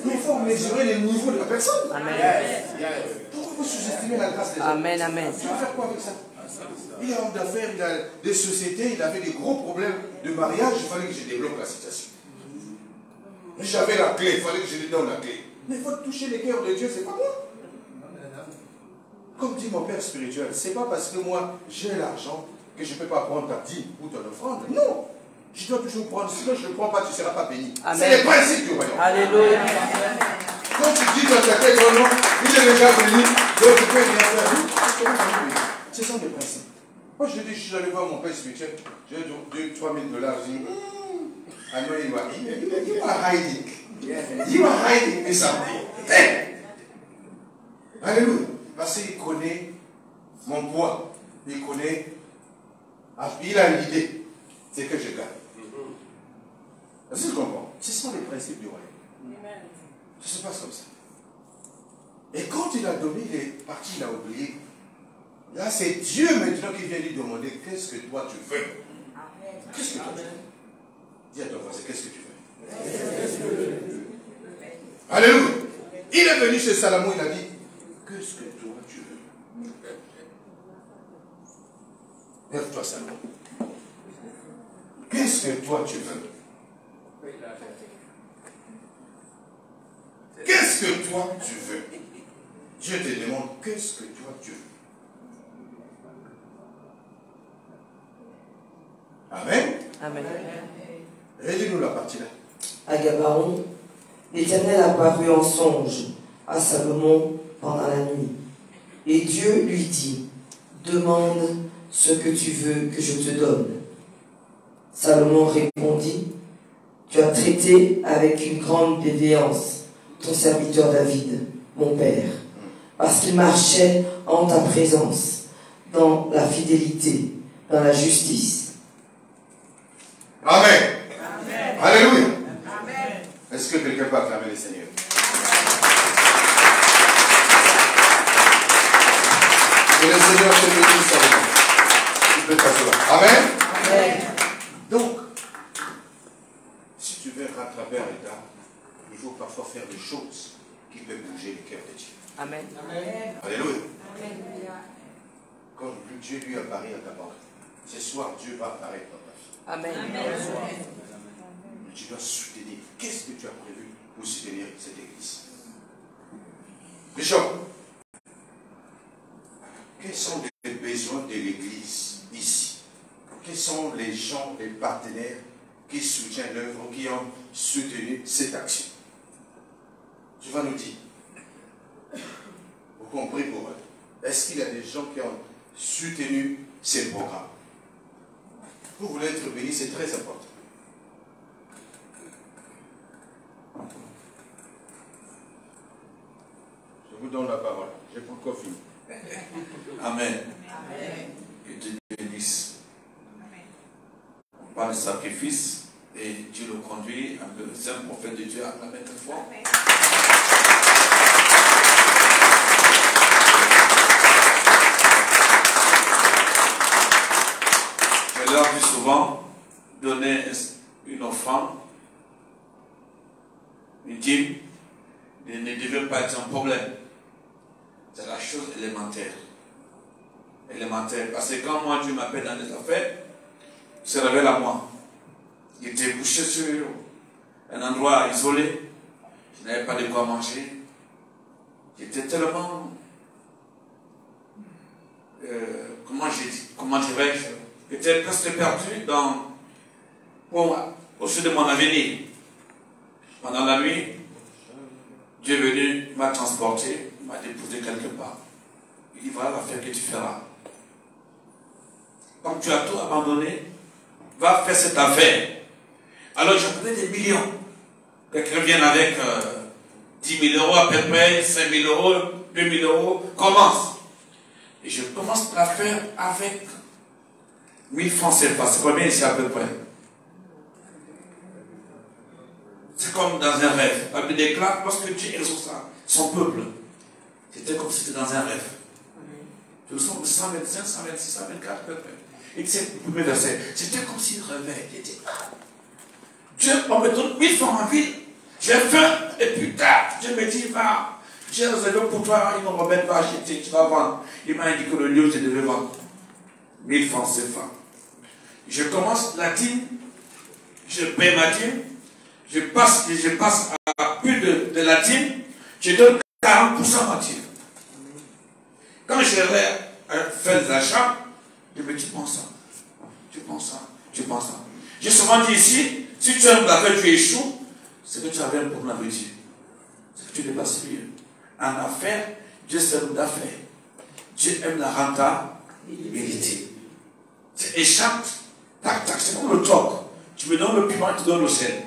Mais il faut mesurer le niveau de la personne. Amen. Pourquoi vous sous-estimez la grâce des hommes? Amen, amen. Tu vas faire quoi avec ça? Il est homme d'affaires, il a des sociétés, il avait des gros problèmes de mariage, il fallait que je débloque la situation. J'avais la clé, il fallait que je lui donne la clé. Mais il faut toucher les cœurs de Dieu, c'est pas moi. Comme dit mon père spirituel, c'est pas parce que moi j'ai l'argent que je ne peux pas prendre ta dîme ou ton offrande. Non. Je dois toujours prendre. Sinon je ne prends pas, tu ne seras pas béni. C'est le principe du royaume. Alléluia. Quand tu dis dans ta tête, oh non, il est déjà béni, donc tu peux rien faire. Ce sont des principes. Moi je dis, je suis allé voir mon père spirituel, j'ai 2 000 3 000 $. Je dis, I know you are hiding. You are hiding me something. Alléluia. Parce qu'il connaît mon poids. Il connaît. Il a une idée. C'est que je gagne. Est-ce que tu comprends? Ce sont les principes du royaume. Ça se passe comme ça. Et quand il a donné, il est parti, il a oublié. Là, c'est Dieu maintenant qui vient lui demander qu'est-ce que toi tu veux. Qu'est-ce que toi tu veux? Dis à ton voisin, qu'est-ce que tu veux? Alléluia. Il est venu chez Salomon, il a dit, qu'est-ce que toi tu veux? Lève-toi, Salomon. Qu'est-ce que toi tu veux? Qu'est-ce que toi tu veux? Dieu te demande, qu'est-ce que toi tu veux? Amen. Amen. Relis-nous la partie là. À Gabaon, l'Éternel apparut en songe à Salomon pendant la nuit. Et Dieu lui dit, demande ce que tu veux que je te donne. Salomon répondit, tu as traité avec une grande bienveillance ton serviteur David, mon père, parce qu'il marchait en ta présence, dans la fidélité, dans la justice. Amen. Amen. Alléluia. Amen. Est-ce que quelqu'un peut acclamer le Seigneur? Que le Seigneur te bénisse, Salomon. Tu peux t'asseoir. Amen. Amen. Donc, si tu veux rattraper un état, il faut parfois faire des choses qui peuvent bouger le cœur de Dieu. Amen. Amen. Alléluia. Quand Dieu lui apparaît à ta porte, ce soir, Dieu va apparaître dans ta vie. Amen. Mais tu dois soutenir. Qu'est-ce que tu as prévu pour soutenir cette église? Bishop, quels sont les besoins de l'église ici? Quels sont les gens, les partenaires qui soutiennent l'œuvre, qui ont soutenu cette action? Tu vas nous dire. Vous comprenez pour eux. Est-ce qu'il y a des gens qui ont soutenu c'est le programme. Vous voulez être béni, c'est très important. Je vous donne la parole. J'ai pas encore fini. Amen. Que Dieu bénisse. On parle de sacrifice et Dieu le conduit. C'est un prophète de Dieu à la mettre fort. Je leur dis souvent, donner une offrande, une dîme, ne devait pas être un problème. C'est la chose élémentaire. Élémentaire. Parce que quand moi Dieu m'appelle dans des affaires, il se révèle à moi. Il était couché sur un endroit isolé. Je n'avais pas de quoi manger. J'étais tellement... comment dirais-je? J'étais presque perdu au sud de mon avenir. Pendant la nuit, Dieu est venu, m'a transporté, m'a déposé quelque part. Il dit, voilà l'affaire que tu feras. Comme tu as tout abandonné, va faire cette affaire. Alors j'appelais des millions. Quelqu'un vient avec 10 000 euros à peu près, 5 000 euros, 2 000 euros, commence. Et je commence à faire avec 1000 francs CFA. C'est combien ici à peu près? C'est comme dans un rêve. La Bible déclare, lorsque Dieu exauça son peuple, c'était comme si c'était dans un rêve. Je me sens 125, 126, 124 à peu près. Et c'est le premier verset. C'était comme s'il rêvait. Il était Dieu, on me donne 1000 francs en ville. J'ai faim. Et plus tard, Dieu me dit, va. J'ai réservé pour toi une rebelle, va acheter, tu vas vendre. Il m'a indiqué le lieu où je devais vendre. 1000 francs CFA. Je commence la dîme. Je paie ma dîme. Je passe à plus de la dîme. Je donne 40% ma dîme. Quand j'ai fait des achats, je me dis, tu penses ça, tu penses ça, tu penses ça. J'ai souvent dit ici, si tu aimes l'affaire, tu échoues, c'est que tu avais un problème avec Dieu. C'est que tu n'es pas sérieux. En affaires, Dieu s'aime d'affaires. Dieu aime la rentabilité. C'est échappe, tac, tac, c'est comme le troc. Tu me donnes le piment, il te donne le sel.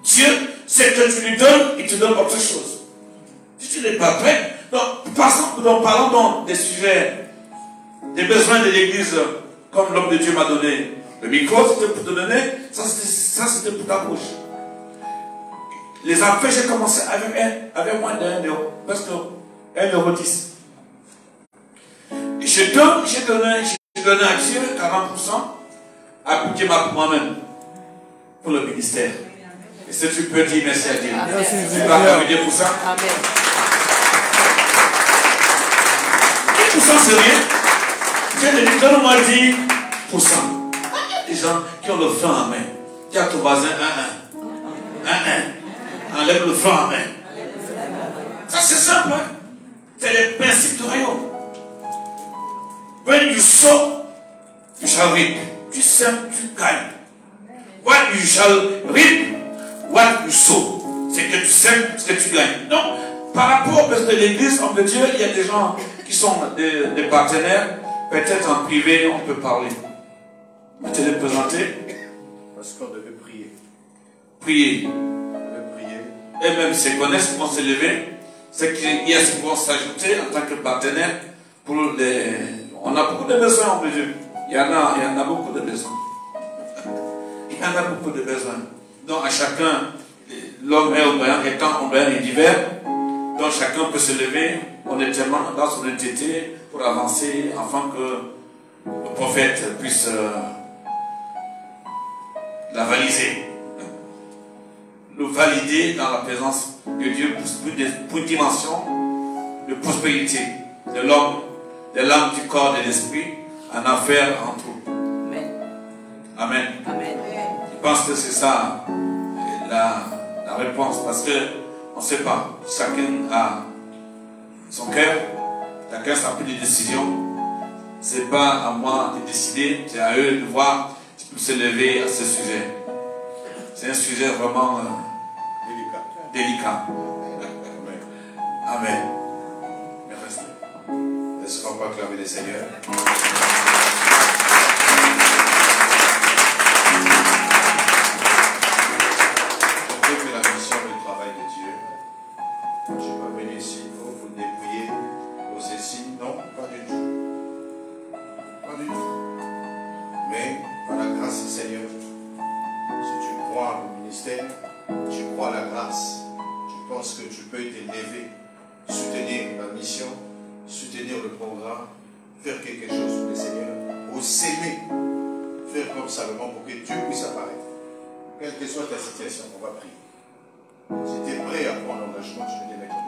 Dieu, c'est que tu lui donnes, il te donne autre chose. Si tu n'es pas prêt, donc, parlons donc des sujets, des besoins de l'église, comme l'homme de Dieu m'a donné. Le micro, c'était pour te donner, ça c'était pour ta bouche. Les affaires, j'ai commencé avec moins d'1 euro, presque 1,10 €. J'ai donné à Dieu 40%, à budget pour moi-même, pour le ministère. Et si tu peux dire merci à Dieu, tu vas t'amuser pour ça. Amen. 10% c'est rien. Dieu te dit, donne-moi 10%. Il y a des gens qui ont le franc en main. Dis à ton voisin 1-1. Enlève le franc en main. Ça c'est simple. Hein? C'est les principes du royaume. When you sow, you shall reap. Tu sèmes, tu gagnes. What you shall reap, what you sow. C'est que tu sèmes, c'est que tu gagnes. Donc, par rapport au besoin de l'église, homme de Dieu, il y a des gens qui sont des partenaires. Peut-être en privé, on peut parler. Je vais te les présenter. Parce qu'on devait prier. Prier. On devait prier. Et même se connaissent, vont se lever. C'est qu'il y a ce qui vont s'ajouter en tant que partenaire pour les. On a beaucoup de besoins, homme de Dieu. Il y en a beaucoup de besoins. Il y en a beaucoup de besoins. Donc à chacun, l'homme est ombrayant, étant ombrayant et divers. Donc chacun peut se lever honnêtement dans son honnêteté pour avancer afin que le prophète puisse la valider. Le valider dans la présence de Dieu pour une dimension de prospérité de l'homme, de l'âme, du corps, de l'esprit, en affaires entre eux. Amen. Amen. Je pense que c'est ça la réponse, parce que on ne sait pas. Chacun a son cœur, chacun sa prise de décision. Ce n'est pas à moi de décider, c'est à eux de voir s'ils peuvent se lever à ce sujet. C'est un sujet vraiment délicat. Amen. Est-ce qu'on peut acclamer le Seigneur? penses que tu peux t'élever, soutenir la mission, soutenir le programme, faire quelque chose pour le Seigneur, ou s'aimer, faire comme Salomon pour que Dieu puisse apparaître. Quelle que soit ta situation, on va prier. Si tu es prêt à prendre l'engagement, je vais te mettre.